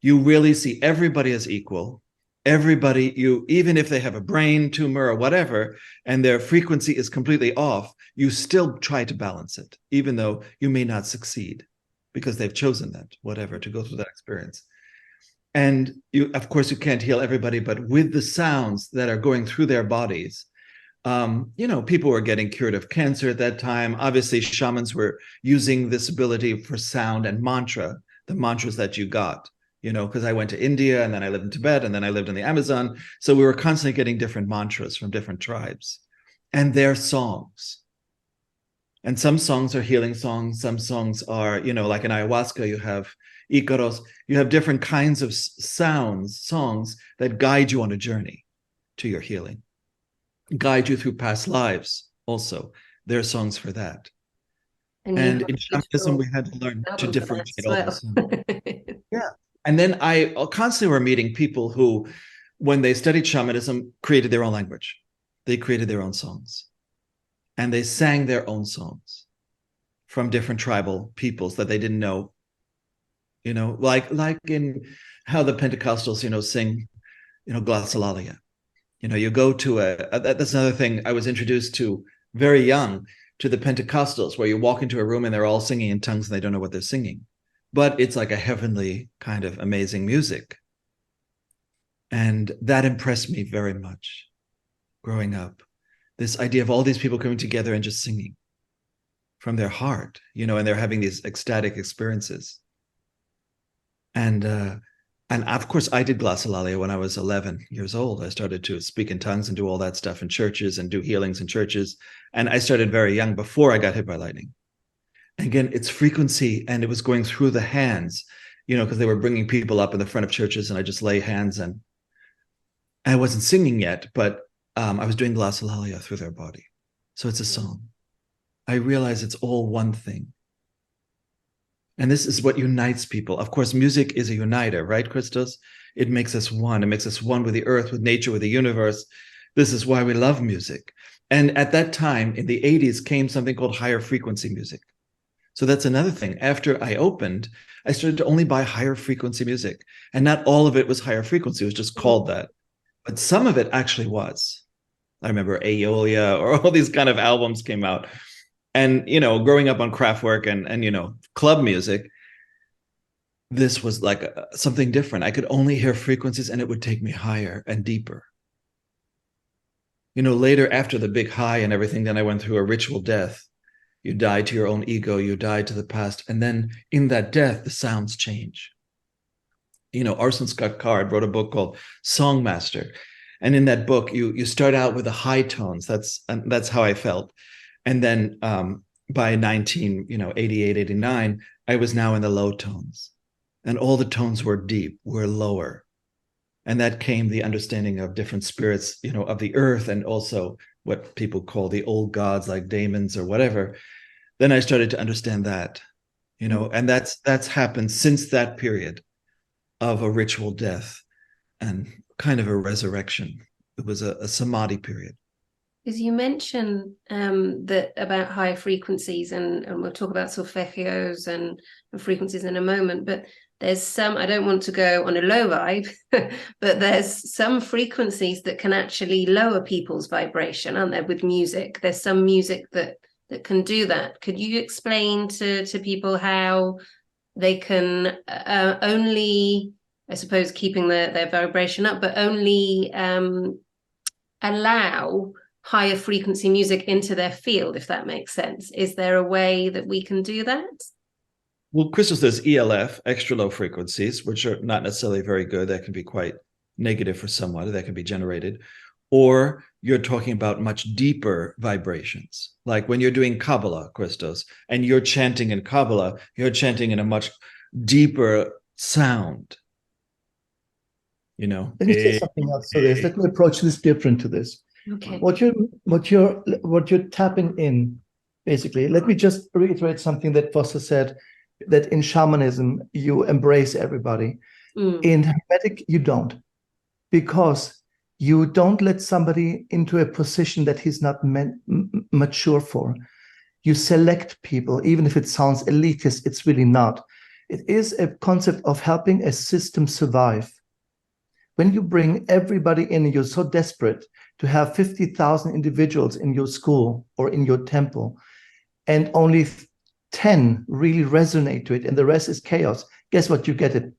You really see everybody as equal. Everybody, even if they have a brain tumor or whatever, and their frequency is completely off, you still try to balance it, even though you may not succeed because they've chosen that, whatever, to go through that experience. And of course, you can't heal everybody, but with the sounds that are going through their bodies, people were getting cured of cancer at that time. Obviously, shamans were using this ability for sound and mantra, the mantras that you got. Because I went to India and then I lived in Tibet and then I lived in the Amazon. So we were constantly getting different mantras from different tribes and their songs. And some songs are healing songs. Some songs are, like in ayahuasca, you have Icaros, you have different kinds of songs that guide you on a journey to your healing, guide you through past lives also. There are songs for that. And in shamanism, we had to learn to differentiate all this. Yeah. And then I constantly were meeting people who, when they studied shamanism, created their own language. They created their own songs. And they sang their own songs from different tribal peoples that they didn't know. Like in how the Pentecostals, sing, glossolalia. You go to that's another thing I was introduced to very young, to the Pentecostals, where you walk into a room and they're all singing in tongues and they don't know what they're singing. But it's like a heavenly kind of amazing music. And that impressed me very much growing up. This idea of all these people coming together and just singing from their heart, and they're having these ecstatic experiences. And of course, I did glossolalia when I was 11 years old. I started to speak in tongues and do all that stuff in churches and do healings in churches. And I started very young, before I got hit by lightning. Again, it's frequency, and it was going through the hands, because they were bringing people up in the front of churches, and I just lay hands, and I wasn't singing yet, but I was doing glossolalia through their body. So it's a song. I realize it's all one thing. And this is what unites people. Of course, music is a uniter, right, Kristos? It makes us one. It makes us one with the earth, with nature, with the universe. This is why we love music. And at that time, in the 80s, came something called higher frequency music. So that's another thing. After I opened, I started to only buy higher frequency music. And not all of it was higher frequency. It was just called that. But some of it actually was. I remember Aeolia, or all these kind of albums came out. And, growing up on Kraftwerk and club music, this was like something different. I could only hear frequencies, and it would take me higher and deeper. Later, after the big high and everything, then I went through a ritual death. You die to your own ego, you die to the past. And then in that death, the sounds change. You know, Orson Scott Card wrote a book called Songmaster. And in that book, you start out with the high tones. That's how I felt. And then by 88, 89, I was now in the low tones. And all the tones were deep, were lower. And that came the understanding of different spirits, you know, of the earth, and also what people call the old gods like daemons or whatever. Then I started to understand that, you know, and that's happened since that period of a ritual death and kind of a resurrection. It was a samadhi period. Because you mentioned that about high frequencies, and we'll talk about solfeggios and frequencies in a moment, but there's some, I don't want to go on a low vibe, but there's some frequencies that can actually lower people's vibration, aren't there, with music? There's some music that can do that. Could you explain to people how they can only, I suppose, keeping their vibration up, but only allow higher frequency music into their field, if that makes sense? Is there a way that we can do that? Well, Kristos, there's ELF, extra low frequencies, which are not necessarily very good. That can be quite negative for someone. That can be generated. Or you're talking about much deeper vibrations. Like when you're doing Kabbalah, Kristos, and you're chanting in Kabbalah, you're chanting in a much deeper sound. You know? Let me say something else to this. Let me approach this different to this. Okay. What you're tapping in, basically, let me just reiterate something that Foster said, that in shamanism, you embrace everybody. In Hermetic, you don't, because you don't let somebody into a position that he's not mature for. You select people, even if it sounds elitist, it's really not. It is a concept of helping a system survive. When you bring everybody in, you're so desperate to have 50,000 individuals in your school or in your temple, and only 10 really resonate to it, and the rest is chaos. Guess what? You get it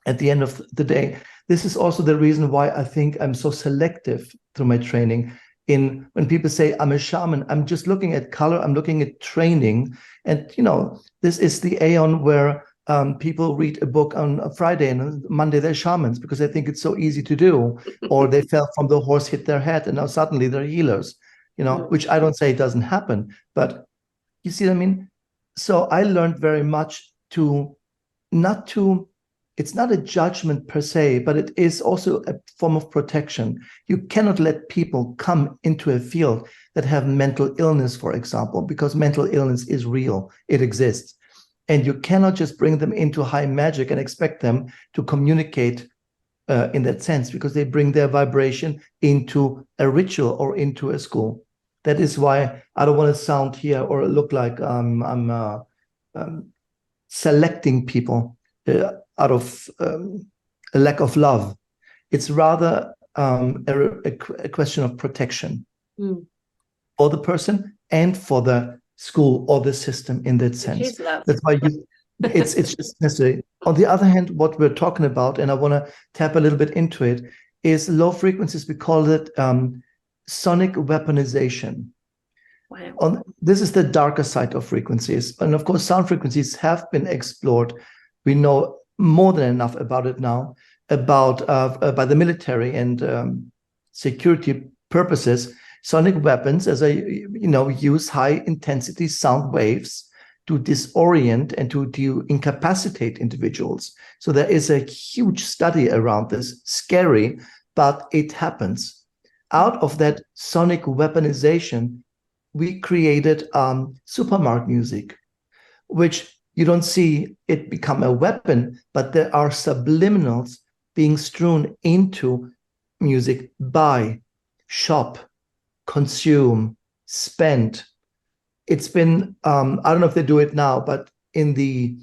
at the end of the day. This is also the reason why I think I'm so selective through my training. When people say I'm a shaman, I'm just looking at color, I'm looking at training. And, you know, this is the aeon where people read a book on a Friday and on Monday they're shamans because they think it's so easy to do, or they fell from the horse, hit their head, and now suddenly they're healers, you know, which I don't say doesn't happen, but you see what I mean? So I learned very much it's not a judgment per se, but it is also a form of protection. You cannot let people come into a field that have mental illness, for example, because mental illness is real, it exists. And you cannot just bring them into high magic and expect them to communicate in that sense, because they bring their vibration into a ritual or into a school. That is why I don't want to sound here or look like I'm selecting people out of a lack of love. It's rather a question of protection for the person and for the school or the system in that sense. That's why it's just necessary. On the other hand, what we're talking about, and I want to tap a little bit into it, is low frequencies. We call it sonic weaponization. Wow. This is the darker side of frequencies. And of course, sound frequencies have been explored. We know more than enough about it now, by the military and security purposes. Sonic weapons, as use high intensity sound waves to disorient and to incapacitate individuals. So there is a huge study around this, scary, but it happens. Out of that sonic weaponization, we created supermarket music, which you don't see it become a weapon, but there are subliminals being strewn into music: buy, shop, consume, spend. It's been, I don't know if they do it now, but I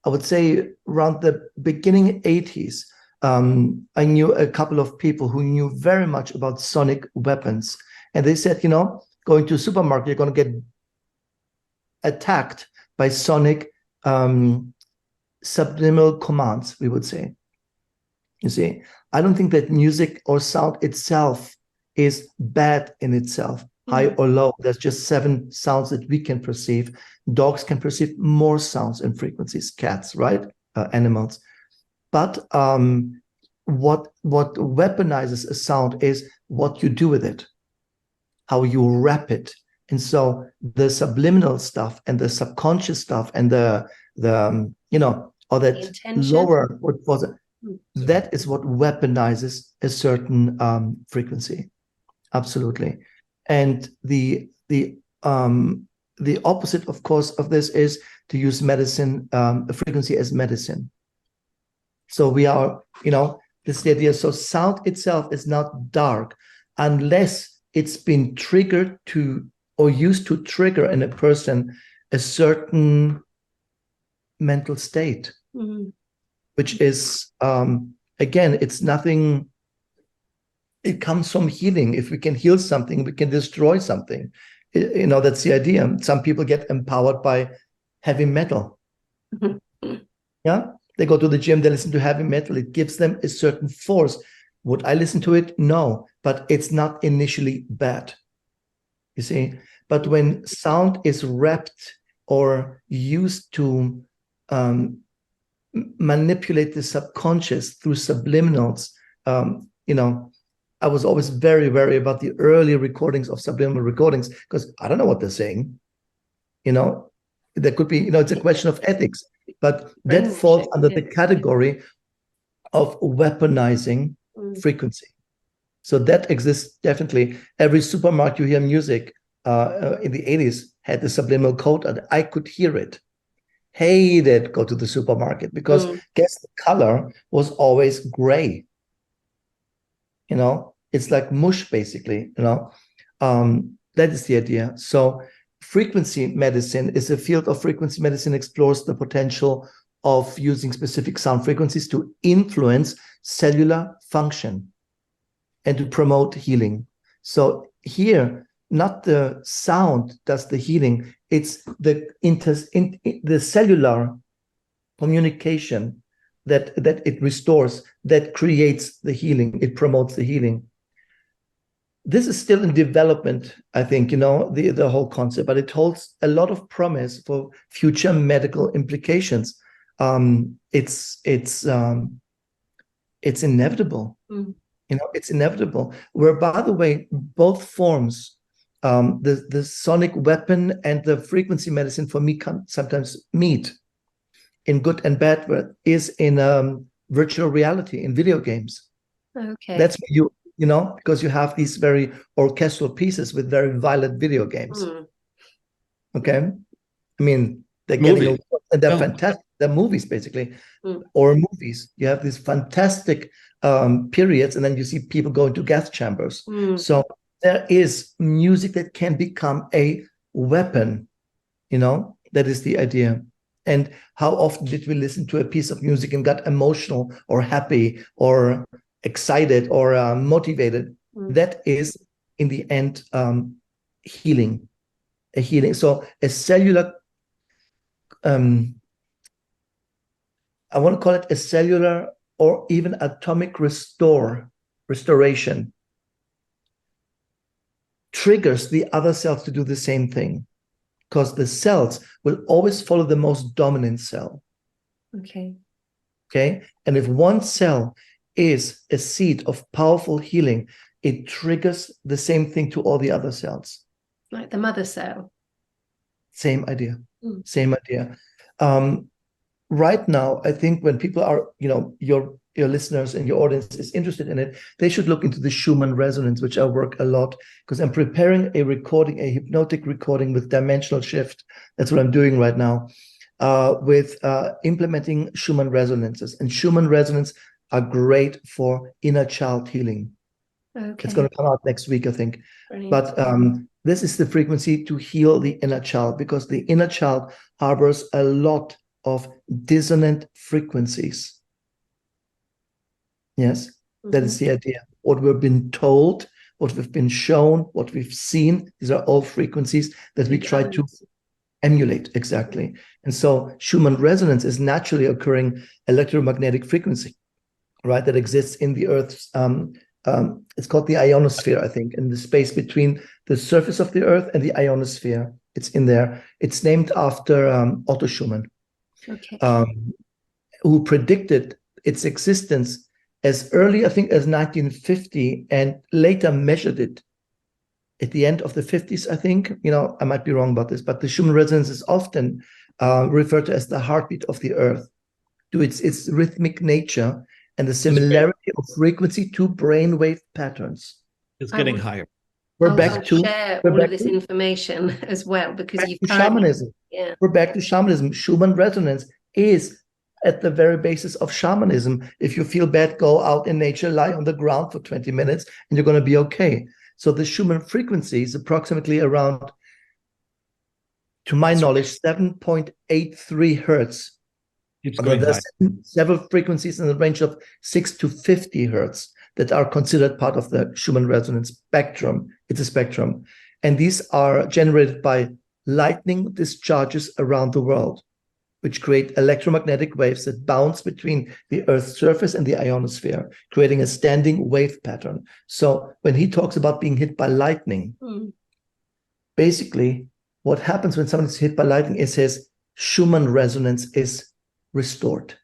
would say around the beginning 80s, I knew a couple of people who knew very much about sonic weapons. And they said, going to a supermarket, you're going to get attacked by sonic subliminal commands, we would say. You see, I don't think that music or sound itself is bad in itself. high or low. There's just 7 sounds that we can perceive. Dogs can perceive more sounds and frequencies, cats, right? Animals. But what weaponizes a sound is what you do with it, how you wrap it. And so the subliminal stuff and the subconscious stuff and the or that lower, what was it? That is what weaponizes a certain frequency. Absolutely. And the opposite, of course, of this is to use medicine, a frequency as medicine. So we are, this is the idea. So sound itself is not dark unless it's been triggered to or used to trigger in a person a certain mental state, which is, again, it's nothing. It comes from healing. If we can heal something, we can destroy something. That's the idea. Some people get empowered by heavy metal. Yeah, they go to the gym, they listen to heavy metal. It gives them a certain force. Would I listen to it? No, but it's not initially bad. You see, but when sound is wrapped or used to manipulate the subconscious through subliminals, I was always very wary about the early recordings of subliminal recordings because I don't know what they're saying. There could be, it's a question of ethics, but that falls under the category of weaponizing frequency. So that exists definitely. Every supermarket you hear music in the 80s had the subliminal code, and I could hear it. Hated go to the supermarket because guess the color was always gray. It's like mush, basically. That is the idea. So frequency medicine is a field of frequency medicine, explores the potential of using specific sound frequencies to influence cellular function and to promote healing. So here, not the sound does the healing, it's the cellular communication that it restores, that creates the healing, it promotes the healing. This is still in development, I think, the whole concept, but it holds a lot of promise for future medical implications. It's inevitable. It's inevitable. Where, by the way, both forms, the sonic weapon and the frequency medicine, for me, can sometimes meet in good and bad, is in virtual reality, in video games. Okay. That's where because you have these very orchestral pieces with very violent video games. Okay. I mean, they're getting awards, and they're fantastic. They're movies, basically, or movies. You have these fantastic periods, and then you see people go into gas chambers. So there is music that can become a weapon, that is the idea. And how often did we listen to a piece of music and got emotional or happy or excited or motivated? That is, in the end, healing. A healing. So a cellular, I want to call it a cellular or even atomic restoration triggers the other cells to do the same thing, because the cells will always follow the most dominant cell. Okay. And if one cell is a seed of powerful healing, it triggers the same thing to all the other cells. Like the mother cell. Same idea. Same idea. Right now, I think when people are, your listeners and your audience is interested in it, they should look into the Schumann resonance, which I work a lot, because I'm preparing a recording, a hypnotic recording with dimensional shift. That's what I'm doing right now, with implementing Schumann resonances. And Schumann resonance are great for inner child healing. Okay. It's going to come out next week, I think. Brilliant. But this is the frequency to heal the inner child, because the inner child harbors a lot of dissonant frequencies. Yes, that is the idea. What we've been told, what we've been shown, what we've seen, these are all frequencies that we try to emulate. Exactly. And so Schumann resonance is naturally occurring electromagnetic frequency, right, that exists in the Earth's it's called the ionosphere, I think, in the space between the surface of the Earth and the ionosphere. It's in there. It's named after Otto Schumann, Okay. who predicted its existence as early, I think, as 1950, and later measured it at the end of the 50s, I think. I might be wrong about this, but the Schumann resonance is often referred to as the heartbeat of the Earth, due to its rhythmic nature and the similarity of frequency to brainwave patterns. It's getting higher. We're back to share all of this information as well, because you've shamanism. Yeah. We're back to shamanism. Schumann resonance is at the very basis of shamanism. If you feel bad, go out in nature, lie on the ground for 20 minutes, and you're going to be okay. So the Schumann frequency is approximately around, to my knowledge, 7.83 hertz. It's going There's several frequencies in the range of 6 to 50 hertz that are considered part of the Schumann resonance spectrum. It's a spectrum. And these are generated by lightning discharges around the world, which create electromagnetic waves that bounce between the Earth's surface and the ionosphere, creating a standing wave pattern. So when he talks about being hit by lightning, basically what happens when someone is hit by lightning is his Schumann resonance is restored.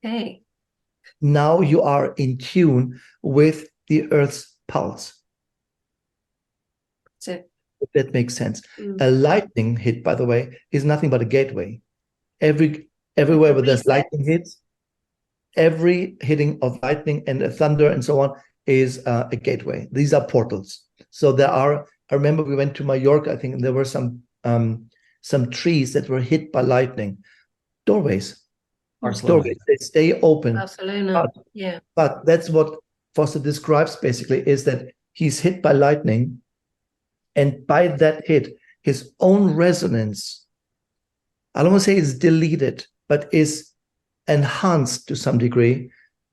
Okay. Now you are in tune with the Earth's pulse. So If that makes sense. A lightning hit, by the way, is nothing but a gateway. Everywhere where there's lightning hits, every hitting of lightning and a thunder and so on is a gateway. These are portals. So I remember we went to Mallorca, I think, and there were some trees that were hit by lightning. Doorways. Doorways. They stay open. Barcelona. But that's what Foster describes basically, is that he's hit by lightning, and by that hit, his own resonance, I don't want to say is deleted, but is enhanced to some degree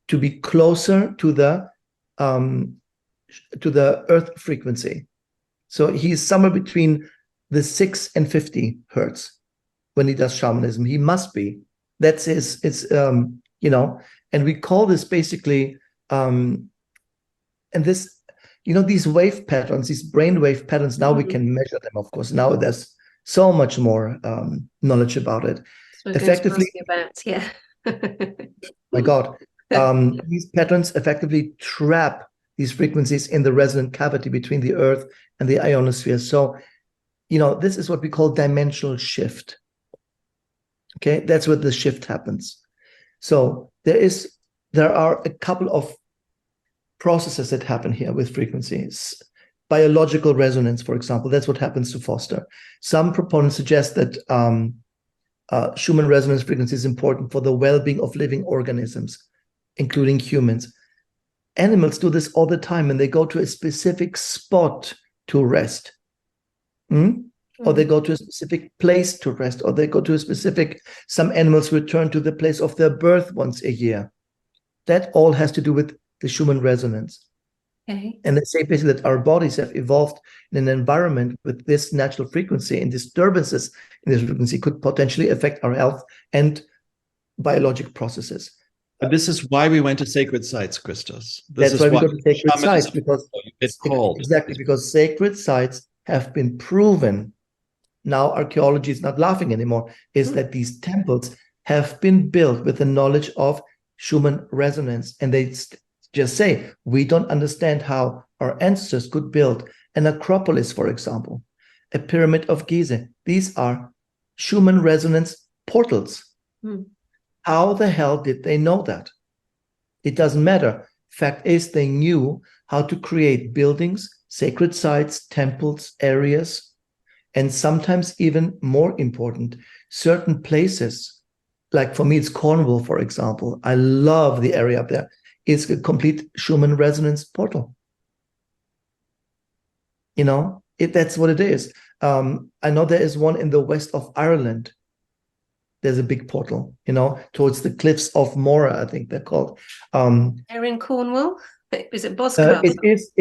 to be closer to the Earth frequency. So he's somewhere between the 6 and 50 hertz when he does shamanism. He must be. That's and we call this basically, and this, these wave patterns, these brain wave patterns, now we can measure them, of course. Now there's so much more knowledge about it. Effectively, my God, these patterns effectively trap these frequencies in the resonant cavity between the Earth and the ionosphere. So, this is what we call dimensional shift. Okay, that's where the shift happens. So there are a couple of processes that happen here with frequencies. Biological resonance, for example, that's what happens to Foster. Some proponents suggest that Schumann resonance frequency is important for the well-being of living organisms, including humans. Animals do this all the time, and they go to a specific spot to rest. Or they go to a specific place to rest, or they go to some animals return to the place of their birth once a year. That all has to do with the Schumann resonance. Okay. And they say basically that our bodies have evolved in an environment with this natural frequency, and disturbances in this frequency could potentially affect our health and biologic processes. But this is why we went to sacred sites, Kristos. That's why we go to sacred sites, because it's called. Exactly, because sacred sites have been proven. Now archaeology is not laughing anymore, is that these temples have been built with the knowledge of Schumann resonance. And they just say, we don't understand how our ancestors could build an Acropolis, for example, a Pyramid of Giza. These are Schumann resonance portals. How the hell did they know that? It doesn't matter. Fact is, they knew how to create buildings, sacred sites, temples, areas, and sometimes even more important, certain places. Like for me, it's Cornwall, for example. I love the area up there. It's a complete Schumann resonance portal. That's what it is. I know there is one in the west of Ireland. There's a big portal, towards the cliffs of Moher, I think they're called. They're in Cornwall. Is it Boscastle? It is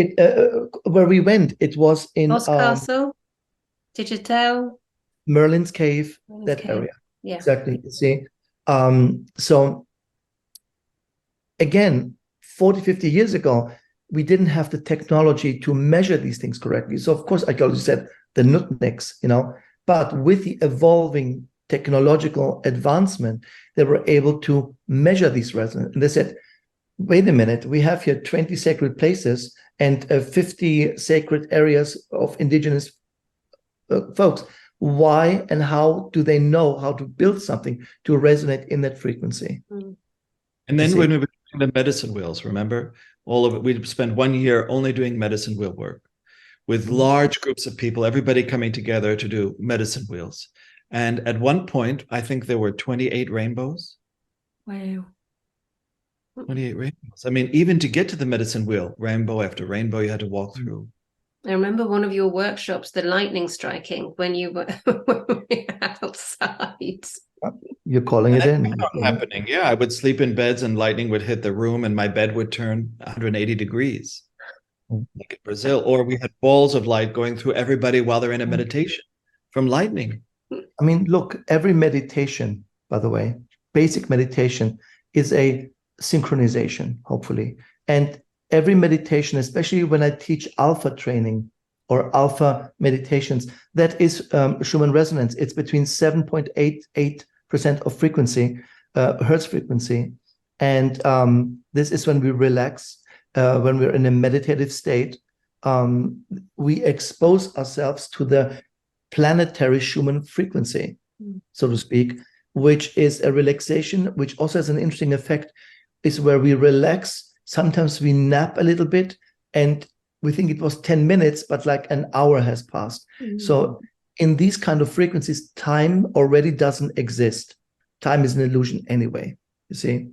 where we went. It was in Boscastle, Digital, Merlin's Cave, that area. Exactly. You see, so again, 40, 50 years ago, we didn't have the technology to measure these things correctly. So of course, archaeologists said the nutniks, but with the evolving technological advancement, they were able to measure these resonances. And they said, wait a minute, we have here 20 sacred places and 50 sacred areas of indigenous folks. Why and how do they know how to build something to resonate in that frequency? And then when we were doing the medicine wheels, remember? All of it, we'd spend 1 year only doing medicine wheel work with large groups of people, everybody coming together to do medicine wheels. And at one point, I think there were 28 rainbows. Wow. 28 rainbows. I mean, even to get to the medicine wheel, rainbow after rainbow, you had to walk through. I remember one of your workshops, the lightning striking, when you were outside. You're calling it in. Happening. Yeah, I would sleep in beds and lightning would hit the room and my bed would turn 180 degrees, like in Brazil. Or we had balls of light going through everybody while they're in a meditation from lightning. I mean, look, every meditation, by the way, basic meditation is a synchronization, hopefully. And every meditation, especially when I teach alpha training or alpha meditations, that is Schumann resonance. It's between 7.88% of frequency, hertz frequency. And this is when we relax, when we're in a meditative state. We expose ourselves to the planetary Schumann frequency, so to speak, which is a relaxation, which also has an interesting effect, is where we relax. Sometimes we nap a little bit and we think it was 10 minutes, but like an hour has passed. So in these kind of frequencies, time already doesn't exist. Time is an illusion anyway, you see?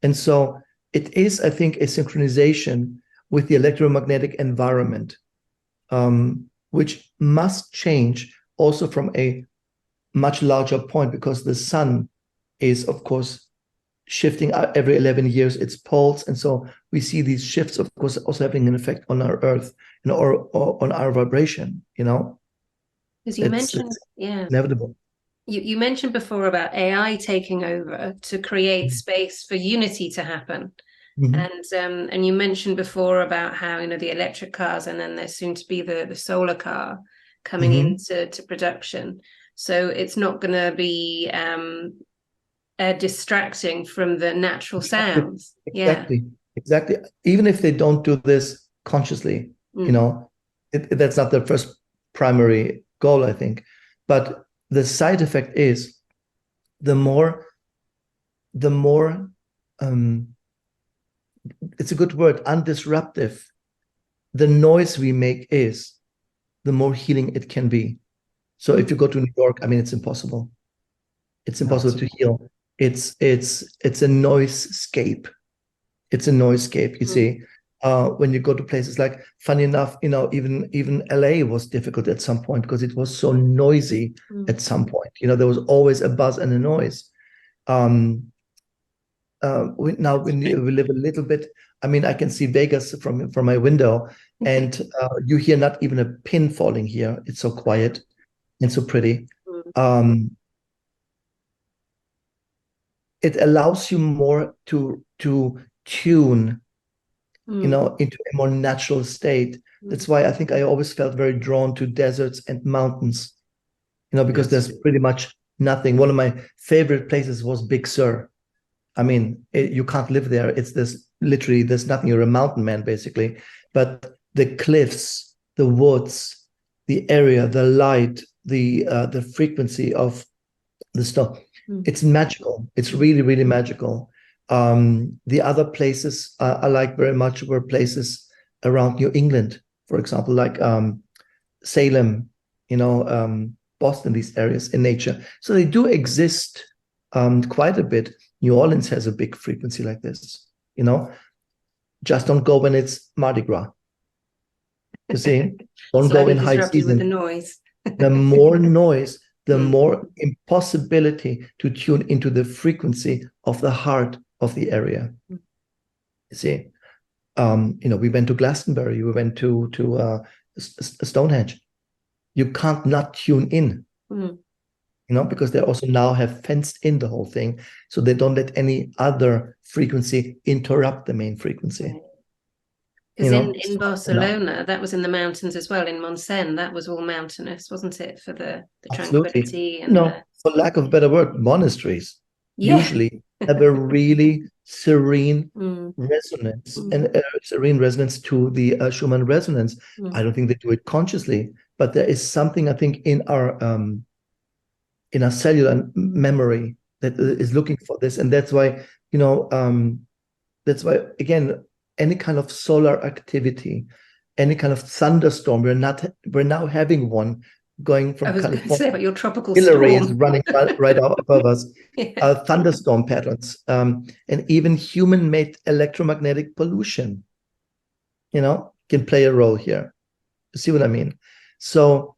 And so it is, I think, a synchronization with the electromagnetic environment, which must change also from a much larger point, because the sun is, of course, shifting every 11 years its poles. And so we see these shifts, of course, also having an effect on our earth, or on our vibration, Because you mentioned, inevitable. You mentioned before about AI taking over to create space for unity to happen. And you mentioned before about how, the electric cars, and then there's soon to be the solar car coming into production. So it's not going to be distracting from the natural sounds. Exactly. Even if they don't do this consciously, that's not their first primary goal, I think. But the side effect is the more it's a good word, undisruptive the noise we make is, the more healing it can be. So if you go to New York, I mean, it's impossible. It's impossible to heal. It's a noisescape. It's a noisescape, you see. When you go to places like, funny enough, even LA was difficult at some point because it was so noisy at some point. There was always a buzz and a noise. We live a little bit. I mean, I can see Vegas from my window, and you hear not even a pin falling here. It's so quiet and so pretty. It allows you more to tune, into a more natural state. That's why I think I always felt very drawn to deserts and mountains, because there's pretty much nothing. One of my favorite places was Big Sur. I mean, you can't live there. It's there's nothing. You're a mountain man, basically. But the cliffs, the woods, the area, the light, the frequency of the stuff, it's magical. It's really, really magical. The other places I like very much were places around New England, for example, like Salem, Boston, these areas in nature. So they do exist quite a bit. New Orleans has a big frequency like this, Just don't go when it's Mardi Gras. You see, don't go in high season. With the noise. The more noise, the more impossibility to tune into the frequency of the heart of the area. You see, we went to Glastonbury, we went to Stonehenge. You can't not tune in. because they also now have fenced in the whole thing, so they don't let any other frequency interrupt the main frequency. Because in Barcelona, that was in the mountains as well. In Montseny, that was all mountainous, wasn't it? For the tranquility and for lack of a better word, monasteries usually have a really serene resonance and serene resonance to the Schumann resonance. I don't think they do it consciously, but there is something, I think, in our cellular memory that is looking for this, and that's why again, any kind of solar activity, any kind of thunderstorm, we're now having one going from California. I was going to say about your tropical Hillary storm. is running right above us. Thunderstorm patterns, and even human-made electromagnetic pollution, can play a role here. You see what I mean? So,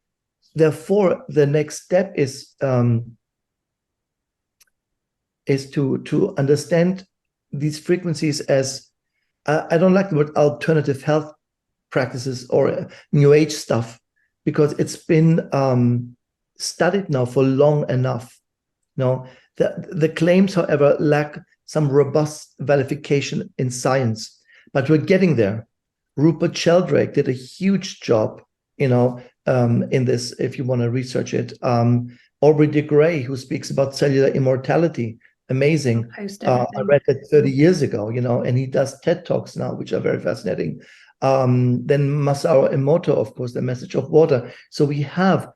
therefore, the next step is to understand these frequencies as, I don't like the word alternative health practices or New Age stuff, because it's been studied now for long enough. The claims, however, lack some robust verification in science, but we're getting there. Rupert Sheldrake did a huge job, in this, if you want to research it. Aubrey de Grey, who speaks about cellular immortality, amazing. I read that 30 years ago, and he does TED Talks now, which are very fascinating. Then Masaru Emoto, of course, The Message of Water. So we have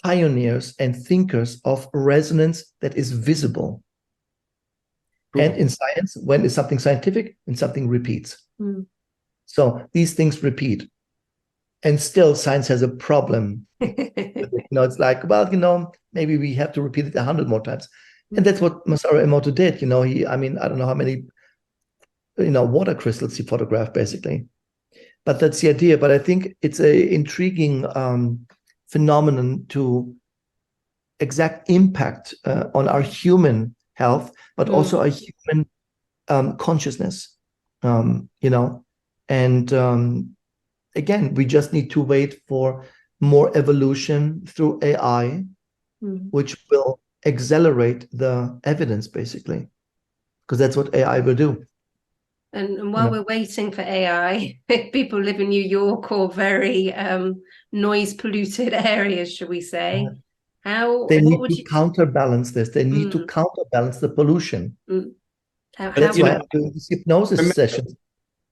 pioneers and thinkers of resonance that is visible. And in science, when is something scientific and something repeats? So these things repeat. And still science has a problem. It's like, well, maybe we have to repeat it 100 more times. And that's what Masaru Emoto did. I don't know how many, water crystals he photographed, basically. But that's the idea. But I think it's an intriguing phenomenon to exact impact on our human health, but also our human consciousness, And again, we just need to wait for more evolution through AI, which will accelerate the evidence, basically, because that's what AI will do. And while we're waiting for AI, people live in New York or very noise polluted areas, should we say? They need to counterbalance this. They need to counterbalance the pollution. That's why I'm doing these hypnosis sessions.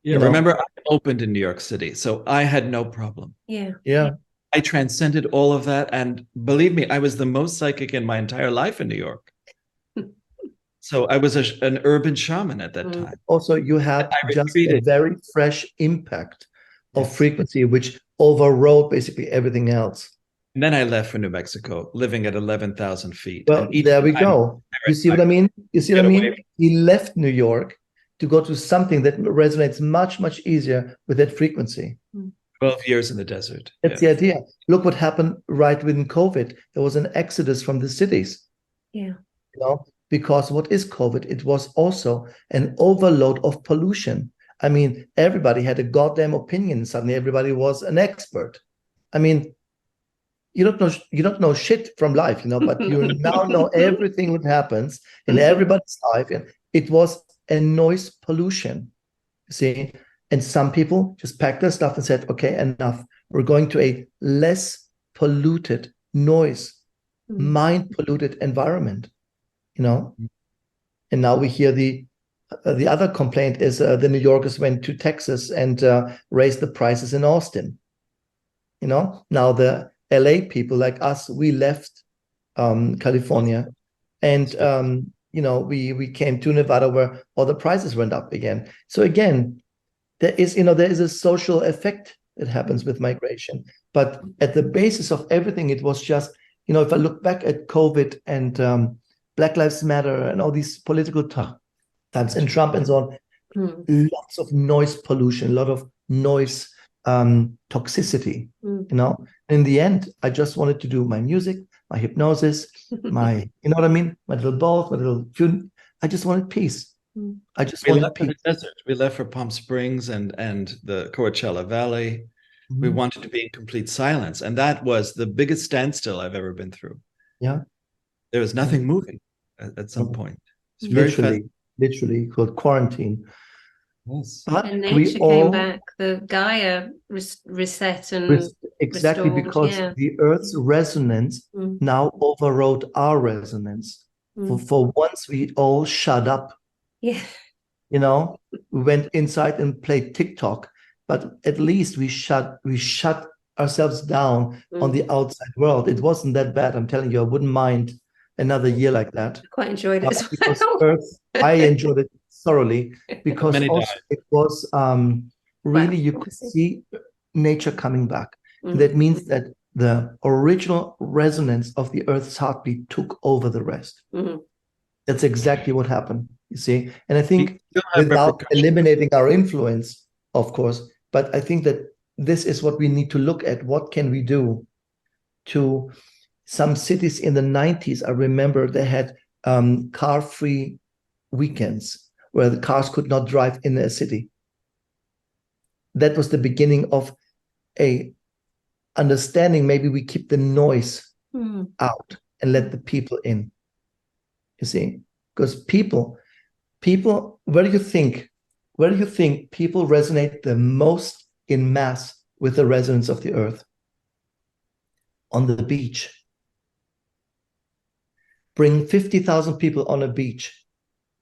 Remember, I opened in New York City, so I had no problem. Yeah. I transcended all of that, and believe me, I was the most psychic in my entire life in New York. So I was an urban shaman at that time. Also, you had just a very fresh impact of frequency, which overrode basically everything else. And then I left for New Mexico, living at 11,000 feet. Well, there we go. You see what I mean? He left New York to go to something that resonates much, much easier with that frequency. 12 years in the desert. That's the idea. Look what happened right within COVID. There was an exodus from the cities. Yeah. Because what is COVID? It was also an overload of pollution. I mean, everybody had a goddamn opinion. Suddenly everybody was an expert. I mean, you don't know shit from life, but you now know everything that happens in everybody's life. And it was a noise pollution, see? And some people just packed their stuff and said, okay, enough. We're going to a less polluted noise, mind polluted environment, And now we hear the other complaint is the New Yorkers went to Texas and raised the prices in Austin. Now the LA people like us, we left California, and we came to Nevada where all the prices went up again. So again, there is a social effect that happens with migration. But at the basis of everything, it was just, if I look back at COVID and Black Lives Matter and all these political times and Trump and so on, lots of noise pollution, a lot of noise toxicity, In the end, I just wanted to do my music, my hypnosis, my little bowl, my little tune. I just wanted peace. I just wanted peace. The desert. We left for Palm Springs and the Coachella Valley. We wanted to be in complete silence. And that was the biggest standstill I've ever been through. Yeah. There was nothing moving at some point. It's very literally called quarantine. Yes. But And we nature all came back, the Gaia reset and exactly restored, because yeah. the Earth's resonance now overrode our resonance. For once, we all shut up. Yeah. You know, we went inside and played TikTok, but at least we shut ourselves down on the outside world. It wasn't that bad. I'm telling you, I wouldn't mind another year like that. I quite enjoyed it as because well. Earth, I enjoyed it thoroughly because Many also it was really you could see nature coming back. That means that the original resonance of the Earth's heartbeat took over the rest. That's exactly what happened, you see. And I think without eliminating our influence, of course, but I think that this is what we need to look at. What can we do to some cities in the 90s? I remember they had car-free weekends where the cars could not drive in a city. That was the beginning of a understanding. Maybe we keep the noise out and let the people in. You see, because people, where do you think people resonate the most in mass with the resonance of the Earth? On the beach. Bring 50,000 people on a beach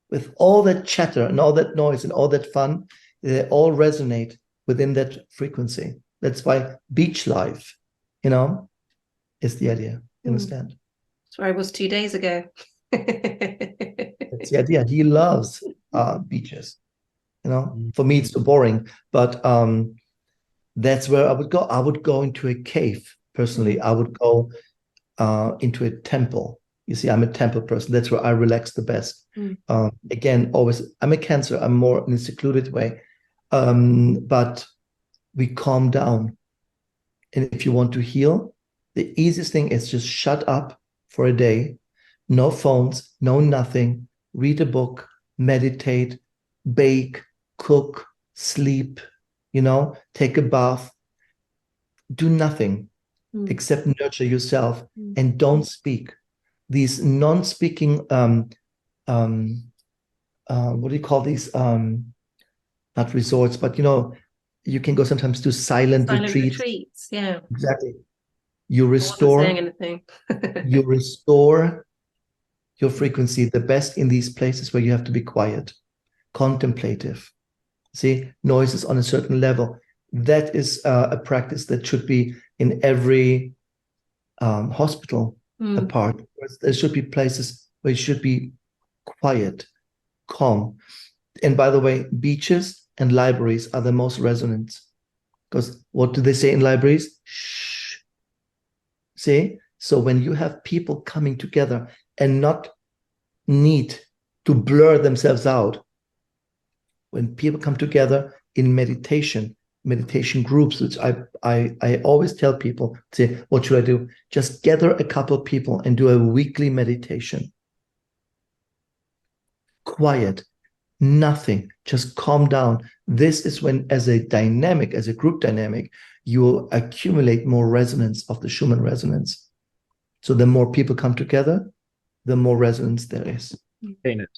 with all that chatter and all that noise and all that fun. They all resonate within that frequency. That's why beach life, is the idea. You understand? That's where I was 2 days ago. That's the idea. He loves beaches. For me, it's too boring, but that's where I would go. I would go into a cave. Personally, I would go into a temple. You see, I'm a temple person. That's where I relax the best. Again, always, I'm a Cancer. I'm more in a secluded way. But we calm down. And if you want to heal, the easiest thing is just shut up for a day. No phones, no nothing. Read a book, meditate, bake, cook, sleep, take a bath. Do nothing except nurture yourself and don't speak. These non-speaking, what do you call these? Not resorts, but you can go sometimes to silent retreats. Yeah, exactly. You restore. I wasn't saying anything. You restore your frequency the best in these places where you have to be quiet, contemplative. See, noises on a certain level. That is a practice that should be in every hospital apart. There should be places where you should be quiet, calm. And by the way, beaches and libraries are the most resonant. Because what do they say in libraries? Shh. See? So when you have people coming together and not need to blur themselves out, when people come together in meditation groups, which I always tell people, say, what should I do? Just gather a couple of people and do a weekly meditation. Quiet, nothing, just calm down. This is when, as a group dynamic, you accumulate more resonance of the Schumann resonance. So the more people come together, the more resonance there is. To maintain it.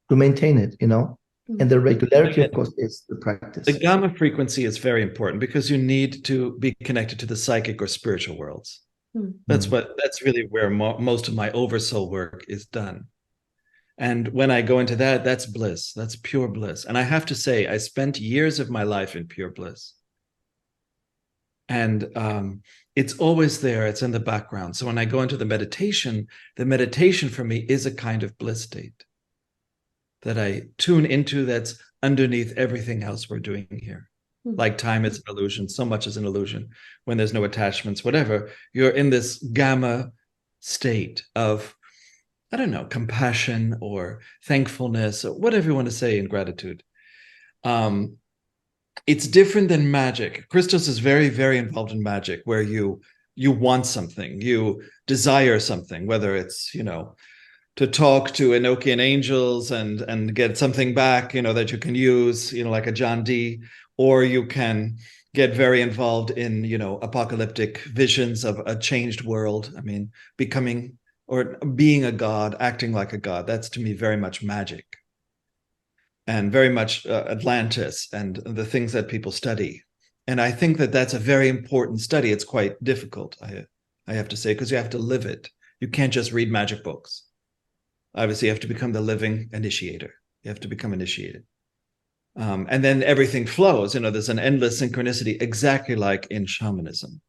To maintain it, And the regularity, of course, is the practice. The gamma frequency is very important because you need to be connected to the psychic or spiritual worlds. That's really where most of my oversoul work is done. And when I go into that, that's bliss. That's pure bliss. And I have to say, I spent years of my life in pure bliss. And it's always there. It's in the background. So when I go into the meditation for me is a kind of bliss state that I tune into, that's underneath everything else we're doing here. Like time is an illusion. So much is an illusion. When there's no attachments, whatever, you're in this gamma state of, I don't know, compassion or thankfulness or whatever you want to say in gratitude. It's different than magic. Kristos is very, very involved in magic, where you want something, you desire something, whether it's, to talk to Enochian angels and get something back, that you can use, like a John Dee, or you can get very involved in, apocalyptic visions of a changed world. I mean, becoming or being a god, acting like a god. That's to me very much magic, and very much Atlantis and the things that people study. And I think that that's a very important study. It's quite difficult, I have to say, because you have to live it. You can't just read magic books. Obviously, you have to become the living initiator. You have to become initiated. And then everything flows. There's an endless synchronicity, exactly like in shamanism.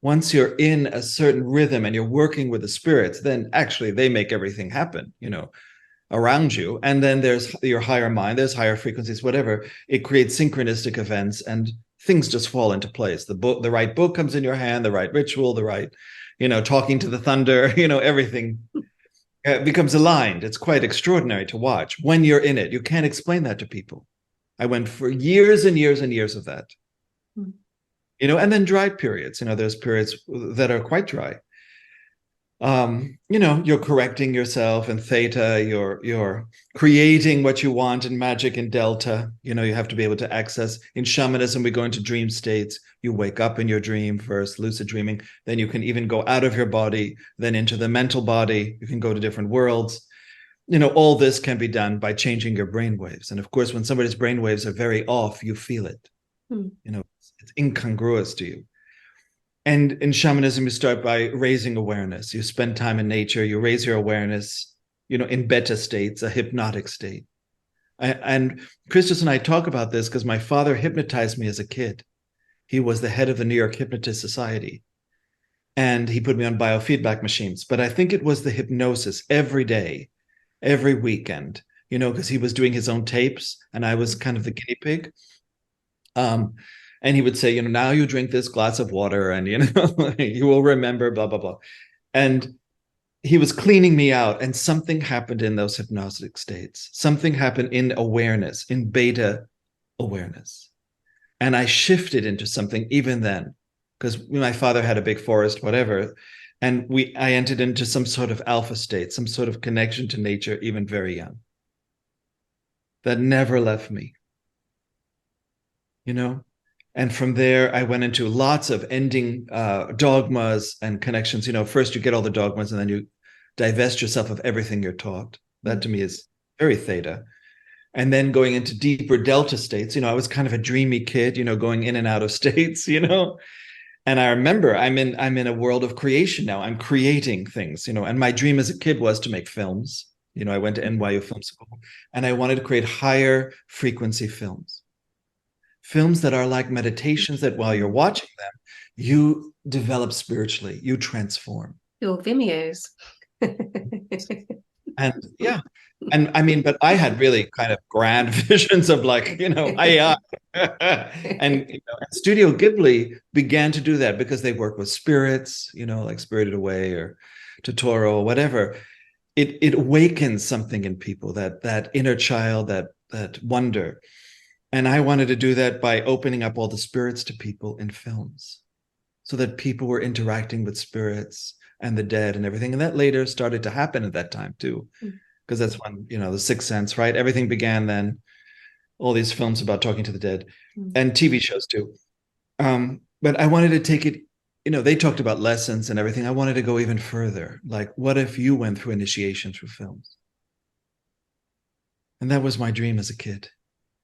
Once you're in a certain rhythm and you're working with the spirits, then actually they make everything happen, around you. And then there's your higher mind, there's higher frequencies, whatever. It creates synchronistic events and things just fall into place. The right book comes in your hand, the right ritual, the right, talking to the thunder, everything becomes aligned. It's quite extraordinary to watch when you're in it. You can't explain that to people. I went for years and years and years of that. And then dry periods. There's periods that are quite dry. You're correcting yourself in theta, you're creating what you want in magic in delta. You have to be able to access. In shamanism, we go into dream states. You wake up in your dream first, lucid dreaming. Then you can even go out of your body, then into the mental body. You can go to different worlds. All this can be done by changing your brain waves. And of course, when somebody's brain waves are very off, you feel it. It's incongruous to you. And in shamanism, you start by raising awareness. You spend time in nature, you raise your awareness, in beta states, a hypnotic state. And Kristos and I talk about this because my father hypnotized me as a kid. He was the head of the New York Hypnotist Society. And he put me on biofeedback machines. But I think it was the hypnosis every day, every weekend, because he was doing his own tapes and I was kind of the guinea pig. And he would say, now you drink this glass of water and, you will remember, blah, blah, blah. And he was cleaning me out and something happened in those hypnotic states. Something happened in awareness, in beta awareness. And I shifted into something even then, because my father had a big forest, whatever. And I entered into some sort of alpha state, some sort of connection to nature, even very young. That never left me, And from there, I went into lots of ending dogmas and connections. First you get all the dogmas and then you divest yourself of everything you're taught. That to me is very theta. And then going into deeper delta states, I was kind of a dreamy kid, going in and out of states, And I remember I'm in a world of creation now. I'm creating things, and my dream as a kid was to make films. I went to NYU Film School and I wanted to create higher frequency films that are like meditations that while you're watching them, you develop spiritually, you transform. Your Vimeos. And yeah. And I mean, but I had really kind of grand visions of AI. And Studio Ghibli began to do that because they work with spirits, like Spirited Away or Totoro or whatever. It awakens something in people, that inner child, that wonder. And I wanted to do that by opening up all the spirits to people in films so that people were interacting with spirits and the dead and everything. And that later started to happen at that time too, because that's when, the Sixth Sense, right? Everything began then, all these films about talking to the dead and TV shows too. But I wanted to take it, they talked about lessons and everything. I wanted to go even further. Like, what if you went through initiation through films? And that was my dream as a kid.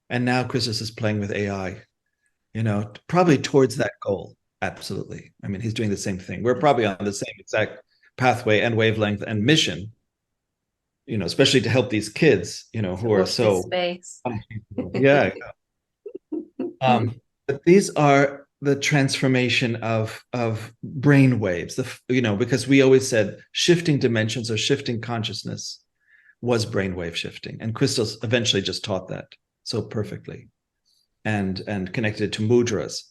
And now Kristos is playing with AI, probably towards that goal. Absolutely. I mean, he's doing the same thing. We're probably on the same exact pathway and wavelength and mission, especially to help these kids, who are so space. Yeah. But these are the transformation of brain waves, because we always said shifting dimensions or shifting consciousness was brainwave shifting. And Kristos eventually just taught that so perfectly and connected it to mudras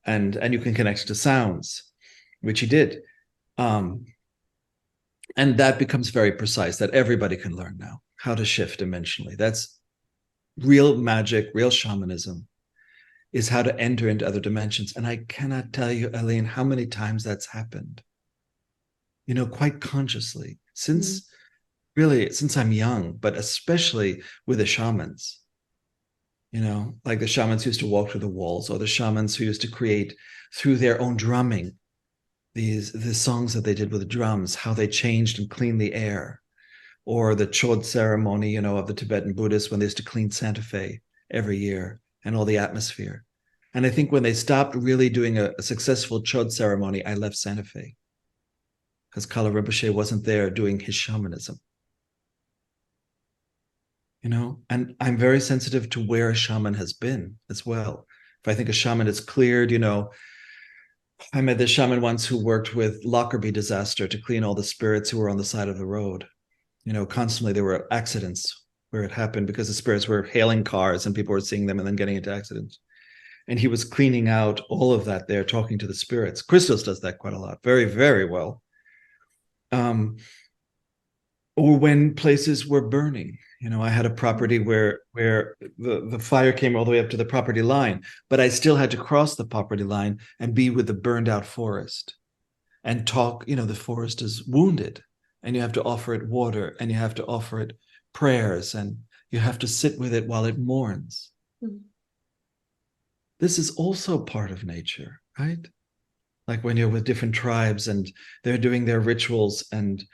and you can connect it to sounds, which he did. And that becomes very precise, that everybody can learn now how to shift dimensionally. That's real magic, real shamanism, is how to enter into other dimensions. And I cannot tell you, Eileen, how many times that's happened, quite consciously since I'm young, but especially with the shamans. Like the shamans who used to walk through the walls, or the shamans who used to create through their own drumming, the songs that they did with the drums, how they changed and cleaned the air, or the chod ceremony, you know, of the Tibetan Buddhists when they used to clean Santa Fe every year, and all the atmosphere. And I think when they stopped really doing a successful chod ceremony, I left Santa Fe because Kala Rinpoche wasn't there doing his shamanism. You know, and I'm very sensitive to where a shaman has been as well. If I think a shaman is cleared, you know, I met this shaman once who worked with Lockerbie disaster to clean all the spirits who were on the side of the road. You know, constantly there were accidents where it happened because the spirits were hailing cars and people were seeing them and then getting into accidents. And he was cleaning out all of that there, talking to the spirits. Kristos does that quite a lot, very, very well. Or when places were burning. You know, I had a property where the fire came all the way up to the property line, but I still had to cross the property line and be with the burned out forest and talk. You know, the forest is wounded and you have to offer it water and you have to offer it prayers and you have to sit with it while it mourns. Mm-hmm. This is also part of nature, right? Like when you're with different tribes and they're doing their rituals, and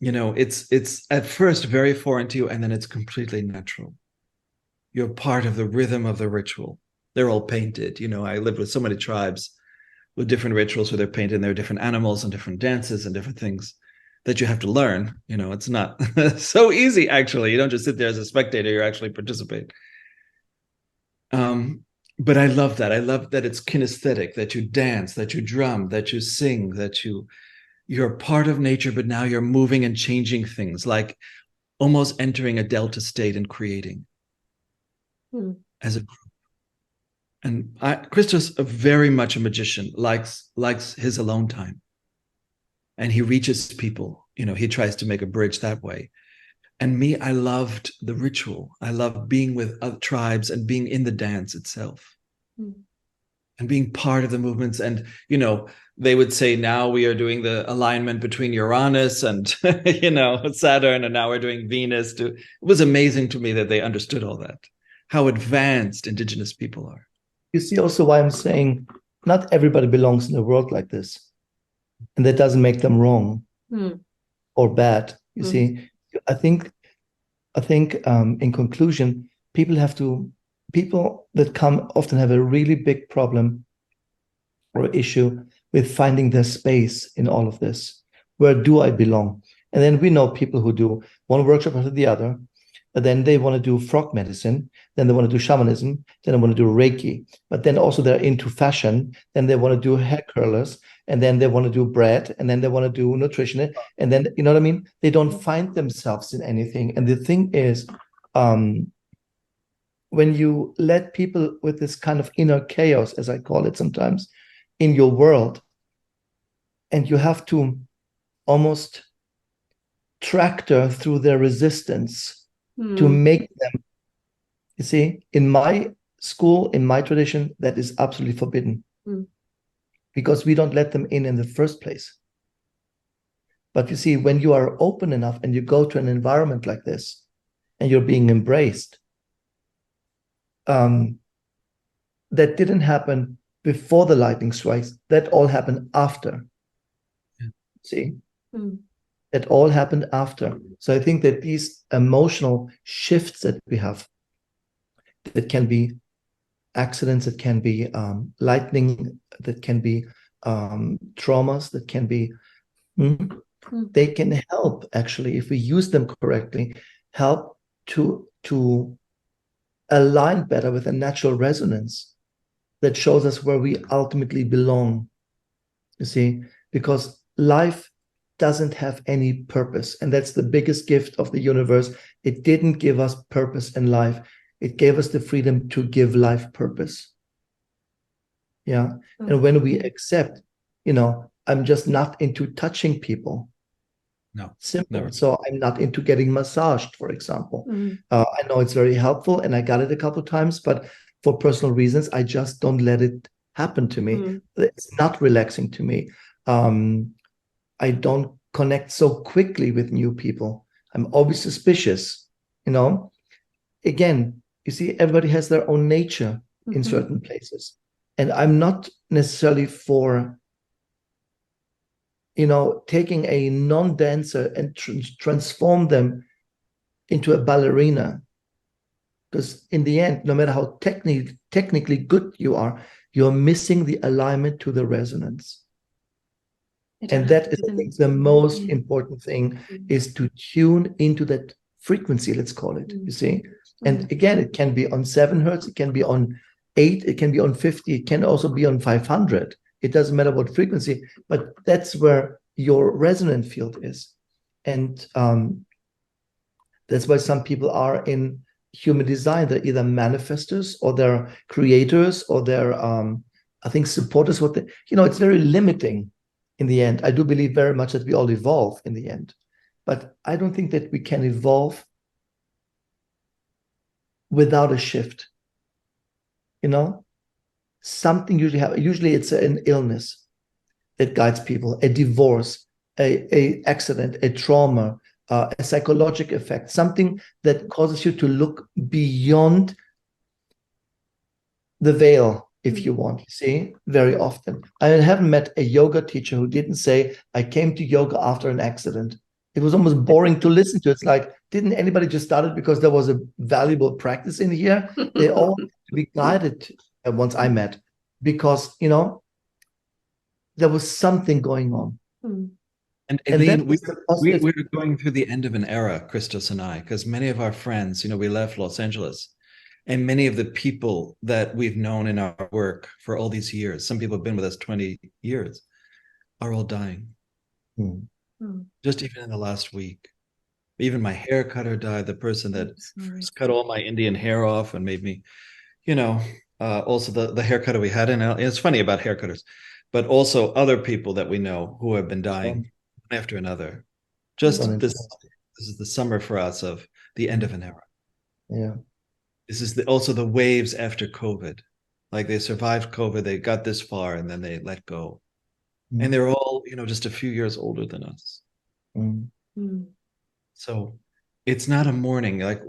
you know, it's at first very foreign to you, and then it's completely natural. You're part of the rhythm of the ritual. They're all painted. You know, I lived with so many tribes with different rituals where they're painted, and there are different animals and different dances and different things that you have to learn. You know, it's not so easy, actually. You don't just sit there as a spectator, you actually participate. But I love that. I love that it's kinesthetic, that you dance, that you drum, that you sing, that you're part of nature, but now you're moving and changing things, like almost entering a delta state and creating as a group. And Kristos, very much a magician, likes his alone time. And he reaches people, you know, he tries to make a bridge that way. And me, I loved the ritual. I loved being with other tribes and being in the dance itself and being part of the movements. And, you know, they would say, now we are doing the alignment between Uranus and, you know, Saturn, and now we're doing Venus. It was amazing to me that they understood all that, how advanced indigenous people are. You see also why I'm saying not everybody belongs in a world like this. And that doesn't make them wrong or bad. You see, I think in conclusion, people that come often have a really big problem or issue with finding their space in all of this. Where do I belong? And then we know people who do one workshop after the other, but then they want to do frog medicine, then they want to do shamanism, then they want to do Reiki, but then also they're into fashion, then they want to do hair curlers, and then they want to do bread, and then they want to do nutrition, and then, you know what I mean? They don't find themselves in anything. And the thing is, when you let people with this kind of inner chaos, as I call it sometimes, in your world, and you have to almost tractor through their resistance to make them, you see, in my school, in my tradition, that is absolutely forbidden. Because we don't let them in the first place. But you see, when you are open enough and you go to an environment like this and you're being embraced, that didn't happen before the lightning strikes. That all happened after. See? That all happened after. So I think that these emotional shifts that we have, that can be accidents, that can be lightning, that can be traumas, that can be, they can help, actually, if we use them correctly, help to align better with a natural resonance that shows us where we ultimately belong. You see, because life doesn't have any purpose, and that's the biggest gift of the universe. It didn't give us purpose in life. It gave us the freedom to give life purpose. Yeah. And when we accept, you know, I'm just not into touching people. No. Simple. Never. So I'm not into getting massaged, for example. I know it's very helpful and I got it a couple of times, but for personal reasons, I just don't let it happen to me. It's not relaxing to me. I don't connect so quickly with new people. I'm always suspicious, you know. Again, you see, everybody has their own nature in certain places. And I'm not necessarily for taking a non-dancer and transform them into a ballerina. Because in the end, no matter how technically good you are, you're missing the alignment to the resonance. And that is, I think, the most important thing, is to tune into that frequency, let's call it, you see. And again, it can be on 7 hertz, it can be on 8, it can be on 50, it can also be on 500. It doesn't matter what frequency, but that's where your resonant field is. And that's why some people are in human design. They're either manifestors, or they're creators, or they're, I think, supporters. It's very limiting in the end. I do believe very much that we all evolve in the end. But I don't think that we can evolve without a shift. Something usually it's an illness that guides people, a divorce, a accident, a trauma, a psychological effect, something that causes you to look beyond the veil, if you want, see, very often. I haven't met a yoga teacher who didn't say, I came to yoga after an accident. It was almost boring to listen to. It's like, didn't anybody just start it because there was a valuable practice in here? They all had to be guided once I met, because, there was something going on. And Eileen, we're going through the end of an era, Kristos and I, because many of our friends, we left Los Angeles, and many of the people that we've known in our work for all these years, some people have been with us 20 years, are all dying. Just even in the last week. Even my hair cutter died, the person that cut all my Indian hair off and made me, also the hair cutter we had. And it's funny about hair cutters, but also other people that we know who have been dying one after another. This is the summer for us of the end of an era. Yeah. This is also the waves after COVID. Like, they survived COVID, they got this far, and then they let go. And they're all, just a few years older than us. So it's not a mourning. Like,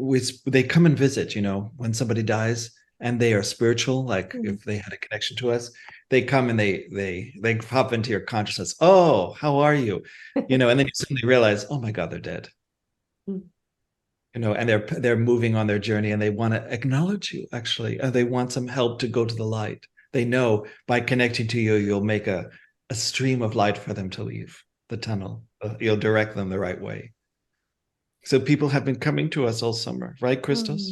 they come and visit, when somebody dies and they are spiritual, like if they had a connection to us, they come and they pop into your consciousness. Oh, how are you? And then you suddenly realize, oh my God, they're dead. And they're moving on their journey, and they want to acknowledge you, actually. They want some help to go to the light. They know by connecting to you, you'll make a stream of light for them to leave the tunnel. You'll direct them the right way. So people have been coming to us all summer, right, Kristos?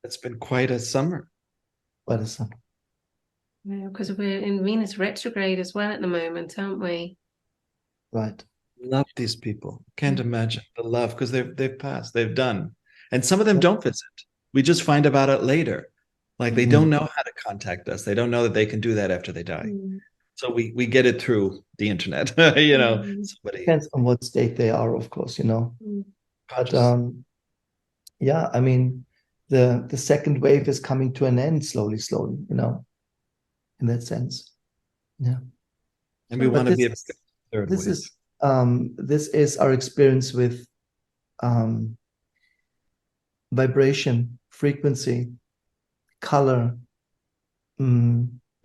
It's been quite a summer. Quite a summer. Yeah, because we're in Venus retrograde as well at the moment, aren't we? Right. Love these people. Can't imagine the love, because they've passed, they've done. And some of them don't visit. We just find about it later. Like, they don't know how to contact us. They don't know that they can do that after they die. So we get it through the internet, somebody. Depends on what state they are, of course, But yeah, I mean, the second wave is coming to an end slowly, in that sense. Yeah. And we want to be a third this wave. This is our experience with vibration, frequency, color,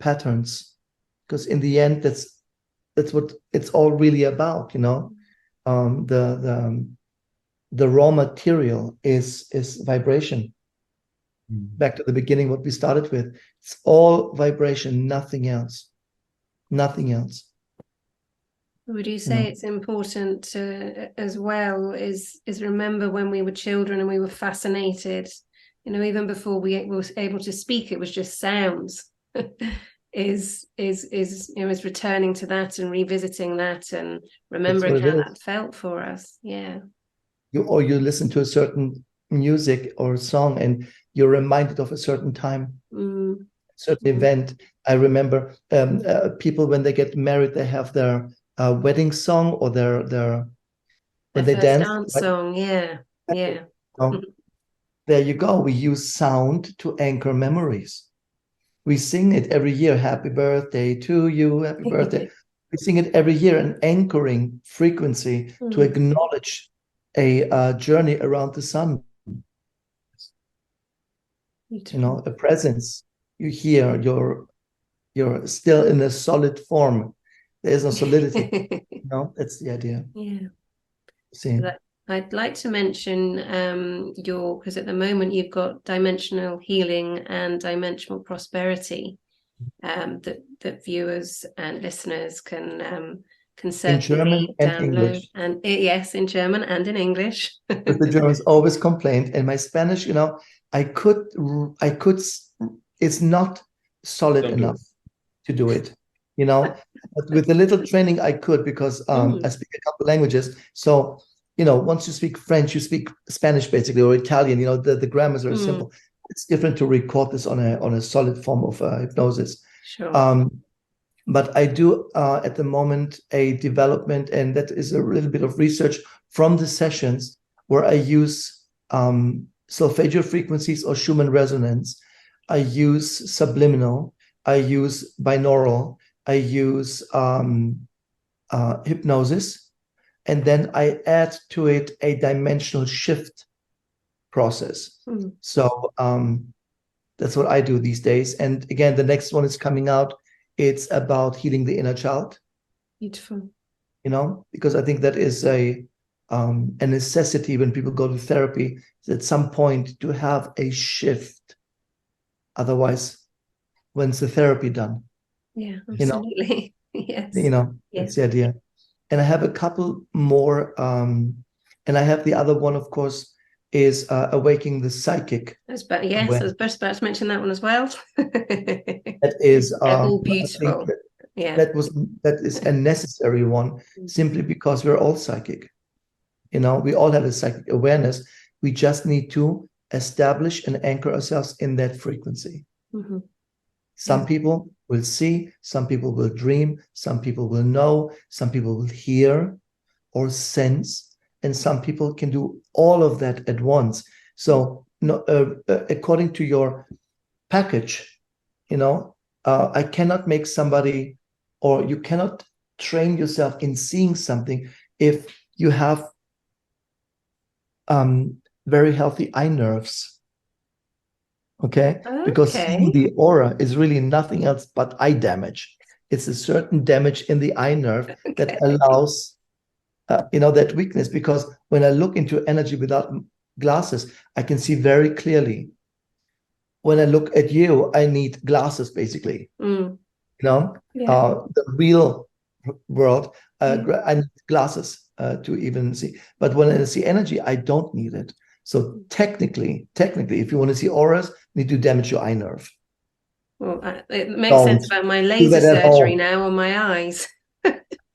patterns, because in the end, that's what it's all really about. The raw material is vibration. Back to the beginning, what we started with, it's all vibration, nothing else. Would you say it's important to, as well, is remember when we were children and we were fascinated, even before we were able to speak, it was just sounds. is returning to that and revisiting that and remembering how that felt for us. Yeah. You listen to a certain music or song and you're reminded of a certain time, certain event. I remember people, when they get married, they have their wedding song or their when they dance song. Yeah. There you go. We use sound to anchor memories. We sing it every year. Happy birthday to you. Happy birthday. We sing it every year, an anchoring frequency to acknowledge a journey around the sun. A presence. You hear you're still in a solid form. There is no solidity. That's the idea. Yeah. See. I'd like to mention because at the moment you've got dimensional healing and dimensional prosperity that viewers and listeners can certainly in German and download. English. And yes, in German and in English. But the Germans always complained, and my Spanish, I could, it's not solid enough to do it, but with a little training I could, because I speak a couple languages. So, once you speak French, you speak Spanish basically, or Italian, the grammar is very simple. It's different to record this on a solid form of hypnosis. Sure. But I do at the moment a development, and that is a little bit of research from the sessions where I use solfeggio frequencies or Schumann resonance. I use subliminal. I use binaural. I use hypnosis. And then I add to it a dimensional shift process. So that's what I do these days. And again, the next one is coming out. It's about healing the inner child. Beautiful. Because I think that is a necessity when people go to therapy, at some point to have a shift. Otherwise, when's the therapy done? Yeah, absolutely. Yes. That's the idea. And I have a couple more, and I have the other one, of course, is Awakening the Psychic. I was about to mention that one as well. That is all beautiful. That is a necessary one, simply because we're all psychic. We all have a psychic awareness. We just need to establish and anchor ourselves in that frequency. Some people will see, some people will dream, some people will know, some people will hear or sense, and some people can do all of that at once. So, according to your package, I cannot make somebody, or you cannot train yourself in seeing something if you have very healthy eye nerves. Okay? Because seeing the aura is really nothing else but eye damage. It's a certain damage in the eye nerve that allows that weakness. Because when I look into energy without glasses, I can see very clearly. When I look at you, I need glasses, basically. The real world, I need glasses to even see. But when I see energy, I don't need it. So technically, if you want to see auras, you need to damage your eye nerve. Well, it makes sense about my laser surgery now on my eyes.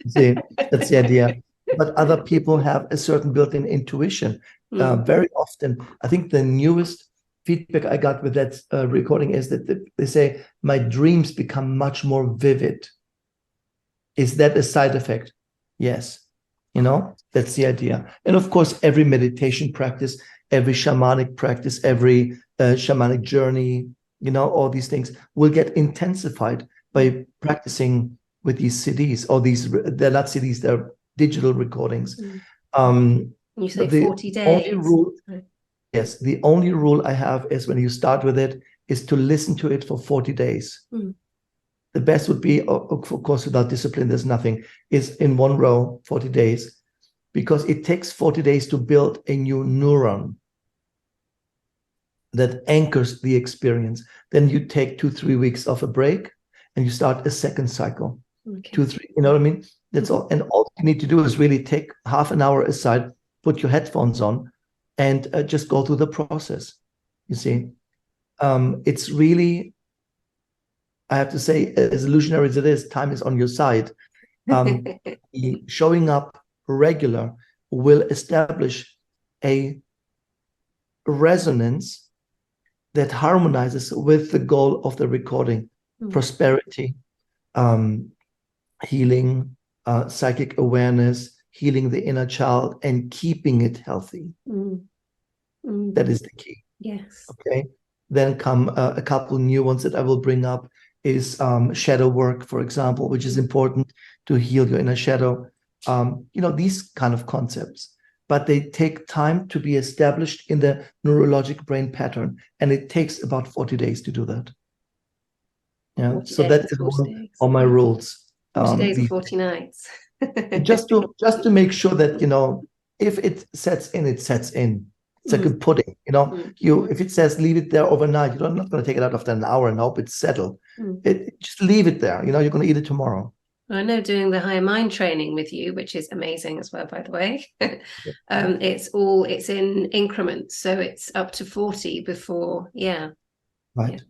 See, that's the idea. But other people have a certain built-in intuition. Very often, I think the newest feedback I got with that recording is that they say, my dreams become much more vivid. Is that a side effect? Yes. That's the idea. And of course, every meditation practice, every shamanic practice, every shamanic journey, all these things will get intensified by practicing with these CDs, or they're not CDs, they're digital recordings. You say 40 days. Yes, the only rule I have is when you start with it is to listen to it for 40 days. The best would be, of course, without discipline, there's nothing, is in one row, 40 days, because it takes 40 days to build a new neuron that anchors the experience. Then you take 2-3 weeks of a break and you start a second cycle. 2-3, you know what I mean? That's all. And all you need to do is really take half an hour aside, put your headphones on, and just go through the process. You see, it's really, I have to say, as illusionary as it is, time is on your side. Showing up regular will establish a resonance that harmonizes with the goal of the recording: prosperity, healing, psychic awareness, healing the inner child, and keeping it healthy. That is the key. Yes. Okay. Then come a couple new ones that I will bring up is shadow work, for example, which is important to heal your inner shadow. These kind of concepts, but they take time to be established in the neurologic brain pattern, and it takes about 40 days to do that. Yeah. So that is one of my rules. 40 days and 40 nights. just to make sure that, if it sets in, it sets in. It's like a pudding, if it says leave it there overnight, you're not going to take it out after an hour and hope it's settled. Just leave it there. You're going to eat it tomorrow. I know, doing the higher mind training with you, which is amazing as well, by the way. It's in increments, so it's up to 40 before, right.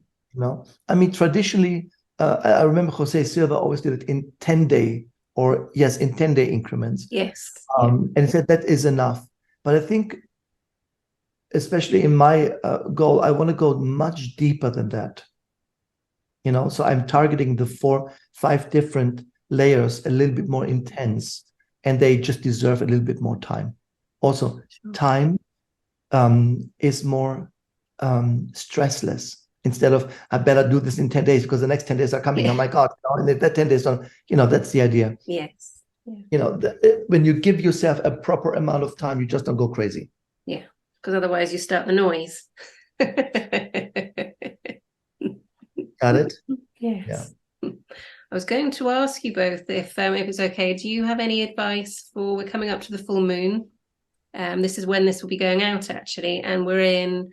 I mean, traditionally, I remember Jose Silva always did it in 10-day increments. Yes. And he said that is enough. But I think, especially in my goal, I want to go much deeper than that. So I'm targeting the 4-5 different layers a little bit more intense, and they just deserve a little bit more time. Also, time is more stressless. Instead of, I better do this in 10 days because the next 10 days are coming. Oh my God. And if that 10 days don't, that's the idea. Yes. Yeah. When you give yourself a proper amount of time, you just don't go crazy. Yeah. Because otherwise you start the noise. Got it? Yes. Yeah. I was going to ask you both if it's okay. Do you have any advice we're coming up to the full moon? This is when this will be going out, actually. And we're in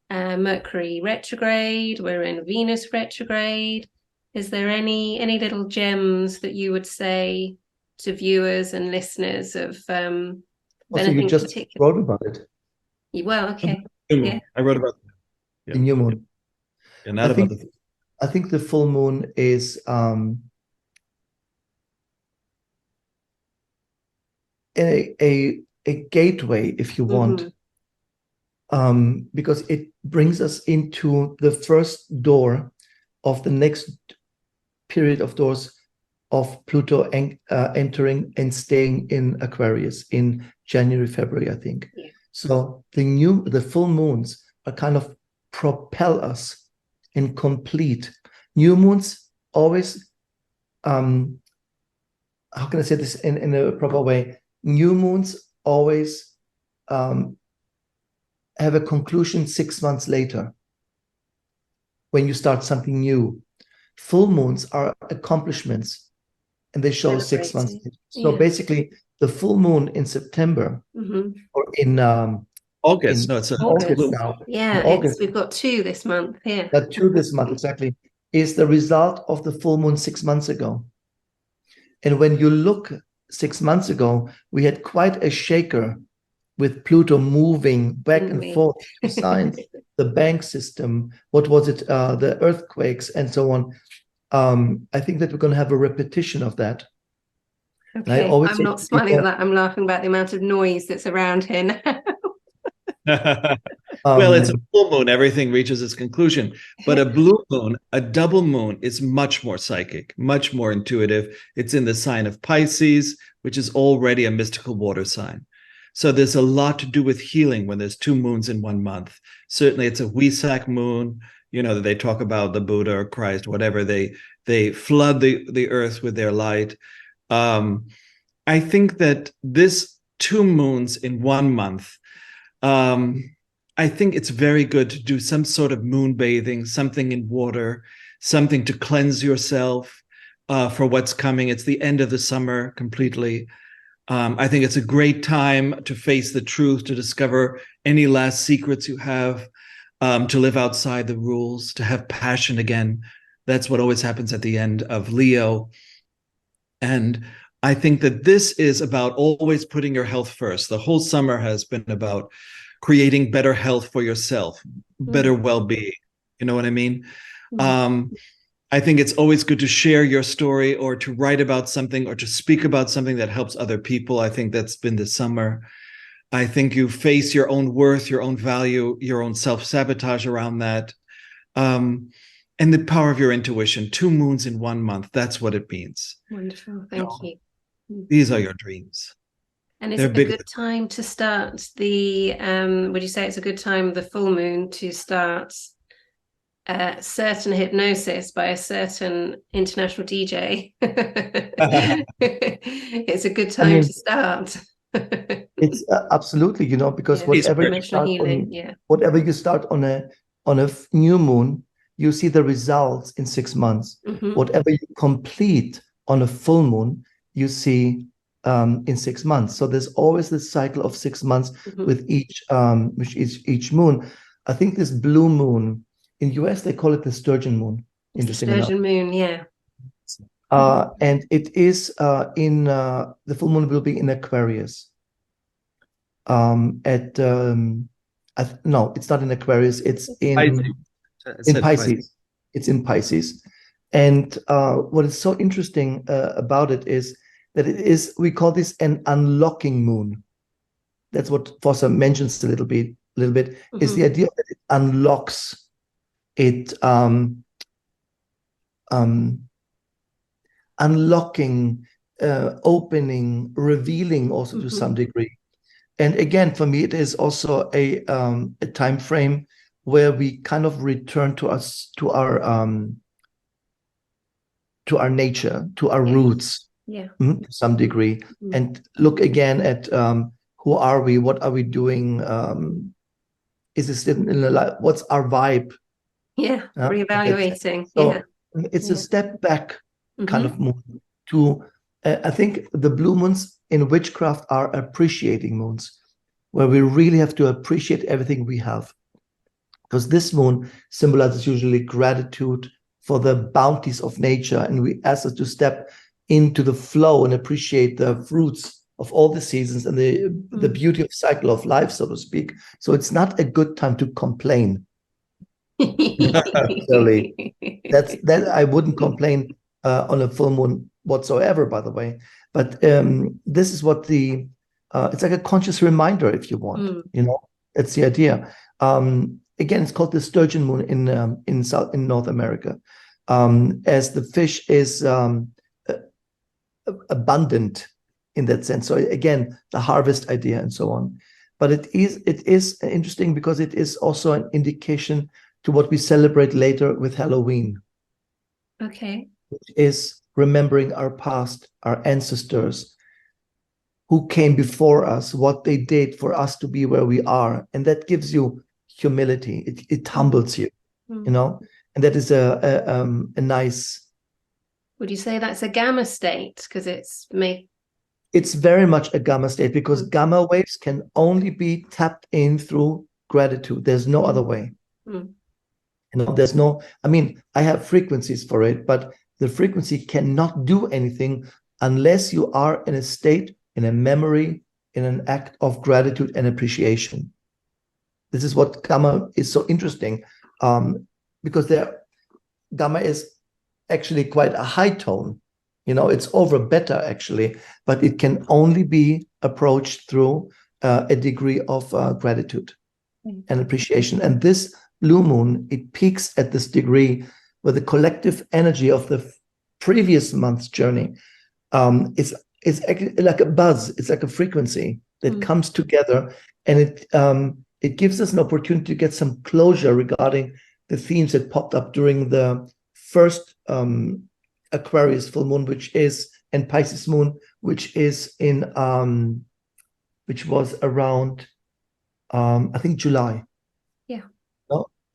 Mercury retrograde, we're in Venus retrograde. Is there any little gems that you would say to viewers and listeners of so you just particular? Wrote about it. Well, okay. Yeah. I wrote about the new moon. And I think the full moon is a gateway, if you want. Because it brings us into the first door of the next period of doors of Pluto entering and staying in Aquarius in January, February, I think. Yeah. So the full moons are kind of propel us and complete. New moons always, how can I say this in a proper way? New moons always have a conclusion 6 months later when you start something new. Full moons are accomplishments, and they show 6 months later. So basically, the full moon in September or in August. No, it's August now. Yeah, August. We've got 2 this month. Yeah, 2 this month exactly is the result of the full moon 6 months ago. And when you look 6 months ago, we had quite a shaker with Pluto moving back and forth to signs, the bank system, what was it, the earthquakes and so on. I think that we're going to have a repetition of that. Okay, I'm not smiling at that. I'm laughing about the amount of noise that's around here now. Well, it's a full moon. Everything reaches its conclusion. But a blue moon, a double moon, is much more psychic, much more intuitive. It's in the sign of Pisces, which is already a mystical water sign. So there's a lot to do with healing when there's 2 moons in 1 month. Certainly it's a Wesak moon, that they talk about the Buddha or Christ, whatever. They flood the earth with their light. I think that this 2 moons in 1 month, I think it's very good to do some sort of moon bathing, something in water, something to cleanse yourself for what's coming. It's the end of the summer completely. I think it's a great time to face the truth, to discover any last secrets you have, to live outside the rules, to have passion again. That's what always happens at the end of Leo. And I think that this is about always putting your health first. The whole summer has been about creating better health for yourself, better well-being. You know what I mean? I think it's always good to share your story or to write about something or to speak about something that helps other people. I think that's been the summer. I think you face your own worth, your own value, your own self-sabotage around that. And the power of your intuition. 2 moons in 1 month. That's what it means. Wonderful. Thank you. These are your dreams. And is it a good time to start would you say it's a good time, the full moon, to start certain hypnosis by a certain international DJ? It's a good time to start. It's absolutely, because whatever you start on a new moon, you see the results in 6 months. Whatever you complete on a full moon, you see in 6 months. So there's always this cycle of 6 months with each moon. I think this blue moon, in US, they call it the sturgeon moon. It's the sturgeon moon, yeah. And it is the full moon will be in Aquarius. No, it's not in Aquarius. It's in Pisces. It's in Pisces. And what is so interesting about it is that we call this an unlocking moon. That's what Foster mentions a little bit. Is the idea that it unlocks it, unlocking, opening, revealing also to some degree. And again, for me, it is also a time frame where we kind of return to our nature, to our roots, to some degree, and look again at who are we, what are we doing, is this in the life, what's our vibe? Reevaluating. So it's a step back kind of move to. I think the blue moons in witchcraft are appreciating moons, where we really have to appreciate everything we have, because this moon symbolizes usually gratitude for the bounties of nature, and we ask us to step into the flow and appreciate the fruits of all the seasons and the beauty of cycle of life, so to speak. So it's not a good time to complain. Really, that I wouldn't complain on a full moon whatsoever, by the way. But this is what it's like a conscious reminder, if you want. That's the idea. Again, it's called the sturgeon moon in North America, as the fish is abundant in that sense. So again, the harvest idea and so on. But it is interesting because it is also an indication to what we celebrate later with Halloween. Okay. Which is remembering our past, our ancestors, who came before us, what they did for us to be where we are. And that gives you humility. It humbles you, And that is a nice. Would you say that's a gamma state? Because it's very much a gamma state, because gamma waves can only be tapped in through gratitude. There's no other way. There's no, I have frequencies for it, but the frequency cannot do anything unless you are in a state, in a memory, in an act of gratitude and appreciation. This is what gamma is so interesting, because gamma is actually quite a high tone. It's over beta actually, but it can only be approached through a degree of gratitude and appreciation. And this blue moon, it peaks at this degree where the collective energy of the previous month's journey is like a buzz. It's like a frequency that comes together, and it gives us an opportunity to get some closure regarding the themes that popped up during the first Aquarius full moon, and Pisces moon, which was around I think July.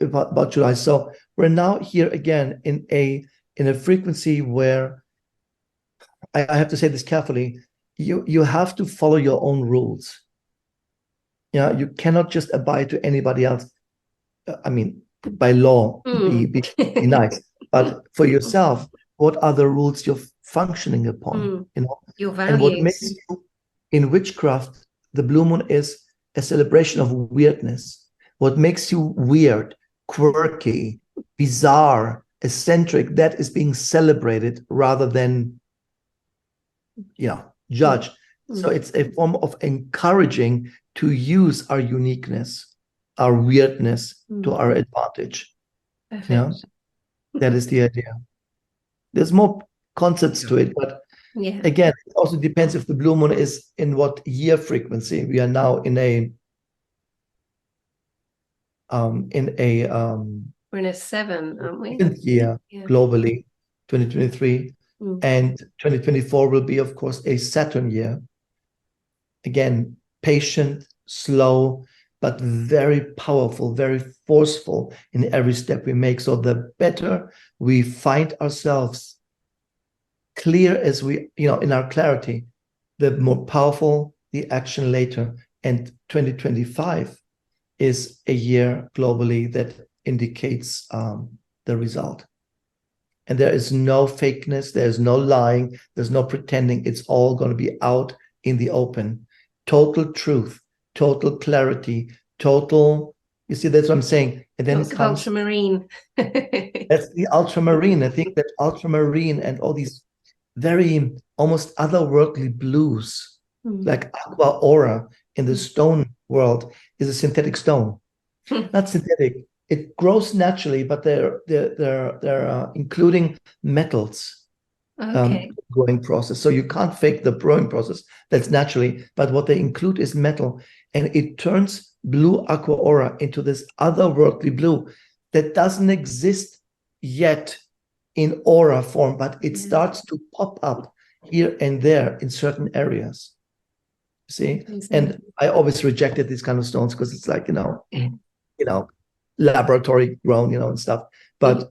About July. So we're now here again in a frequency where I have to say this carefully. You have to follow your own rules. You cannot just abide to anybody else. By law, be nice, but for yourself, what are the rules you're functioning upon? Your values. And what makes you, in witchcraft, the blue moon is a celebration of weirdness. What makes you weird, quirky, bizarre, eccentric, that is being celebrated rather than judged. So it's a form of encouraging to use our uniqueness, our weirdness to our advantage. That is the idea. There's more concepts to it, but again, it also depends if the blue moon is in what year frequency. We are now in a we're in a 7, aren't we? Year globally, 2023, and 2024 will be, of course, a Saturn year. Again, patient, slow, but very powerful, very forceful in every step we make. So the better we find ourselves clear as we, in our clarity, the more powerful the action later. And 2025 is a year globally that indicates the result. And there is no fakeness, there's no lying, there's no pretending. It's all going to be out in the open. Total truth, total clarity, total, you see, that's what I'm saying. And then Lots it of comes, ultramarine. that's the ultramarine. I think that ultramarine and all these very almost otherworldly blues, like aqua aura in the stone world, is a synthetic stone. Not synthetic. It grows naturally, but they're including metals Okay. growing process. So you can't fake the growing process. That's naturally. But what they include is metal, and it turns blue aqua aura into this otherworldly blue that doesn't exist yet in aura form, but it starts to pop up here and there in certain areas. See, and I always rejected these kind of stones because it's like, laboratory grown, and stuff. But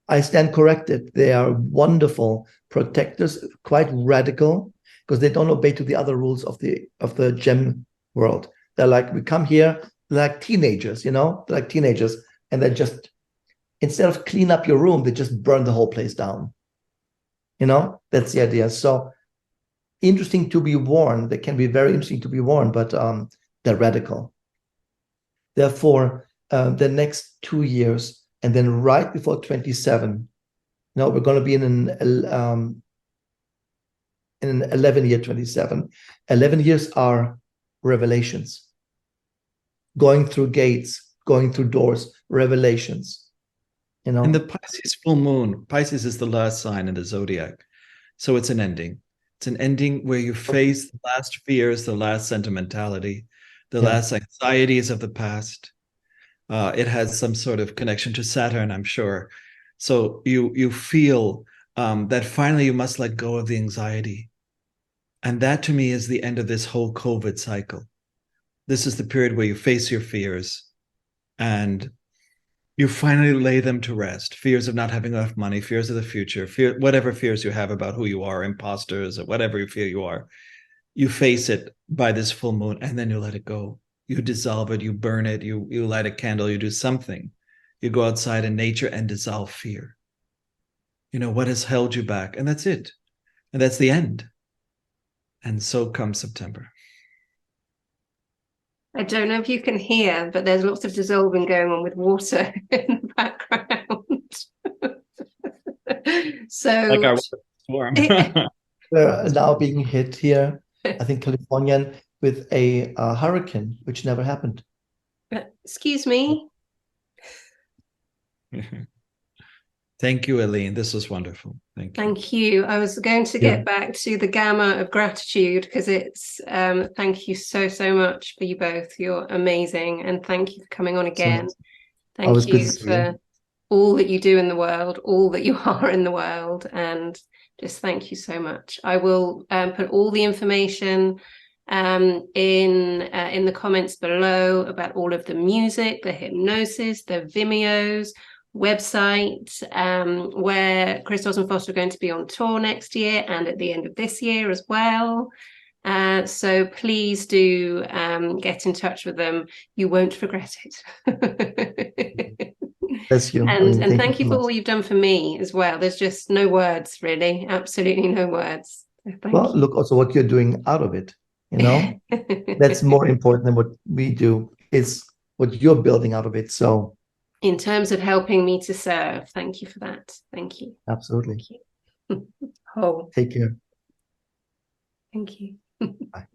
I stand corrected. They are wonderful protectors, quite radical, because they don't obey to the other rules of the gem world. They're like, we come here like teenagers, like teenagers, and they just, instead of clean up your room, they just burn the whole place down. That's the idea. So interesting to be worn. They can be very interesting to be worn, but they're radical. Therefore, the next 2 years, and then right before 27, we're going to be in an 11-year 27. 11 years are revelations. Going through gates, going through doors, revelations. And the Pisces full moon, Pisces is the last sign in the zodiac. So it's an ending. It's an ending where you face the last fears, the last sentimentality, the last anxieties of the past. It has some sort of connection to Saturn, I'm sure. So you feel that finally you must let go of the anxiety. And that to me is the end of this whole COVID cycle. This is the period where you face your fears and you finally lay them to rest. Fears of not having enough money, fears of the future, whatever fears you have about who you are, imposters, or whatever you feel you are. You face it by this full moon, and then you let it go. You dissolve it, you burn it, you light a candle, you do something. You go outside in nature and dissolve fear. What has held you back? And that's it. And that's the end. And so comes September. I don't know if you can hear, but there's lots of dissolving going on with water in the background. So, like our storm. We're now being hit here, I think, California, with a hurricane, which never happened. Excuse me. Thank you, Eileen. This was wonderful. Thank you. Thank you. I was going to get back to the gamma of gratitude because it's thank you so much for you both. You're amazing, and thank you for coming on again. Thank you for all that you do in the world, all that you are in the world, and just thank you so much. I will put all the information in the comments below about all of the music, the hypnosis, the Vimeos, website, where Kristos and Foster are going to be on tour next year and at the end of this year as well. So please do get in touch with them. You won't regret it. Bless you. And thank you for all you've done for me as well. There's just no words, really. Absolutely no words. Well, look also what you're doing out of it. That's more important than what we do. It's what you're building out of it. So in terms of helping me to serve, thank you for that. Thank you. Absolutely. Thank you. Take care. Thank you. Bye.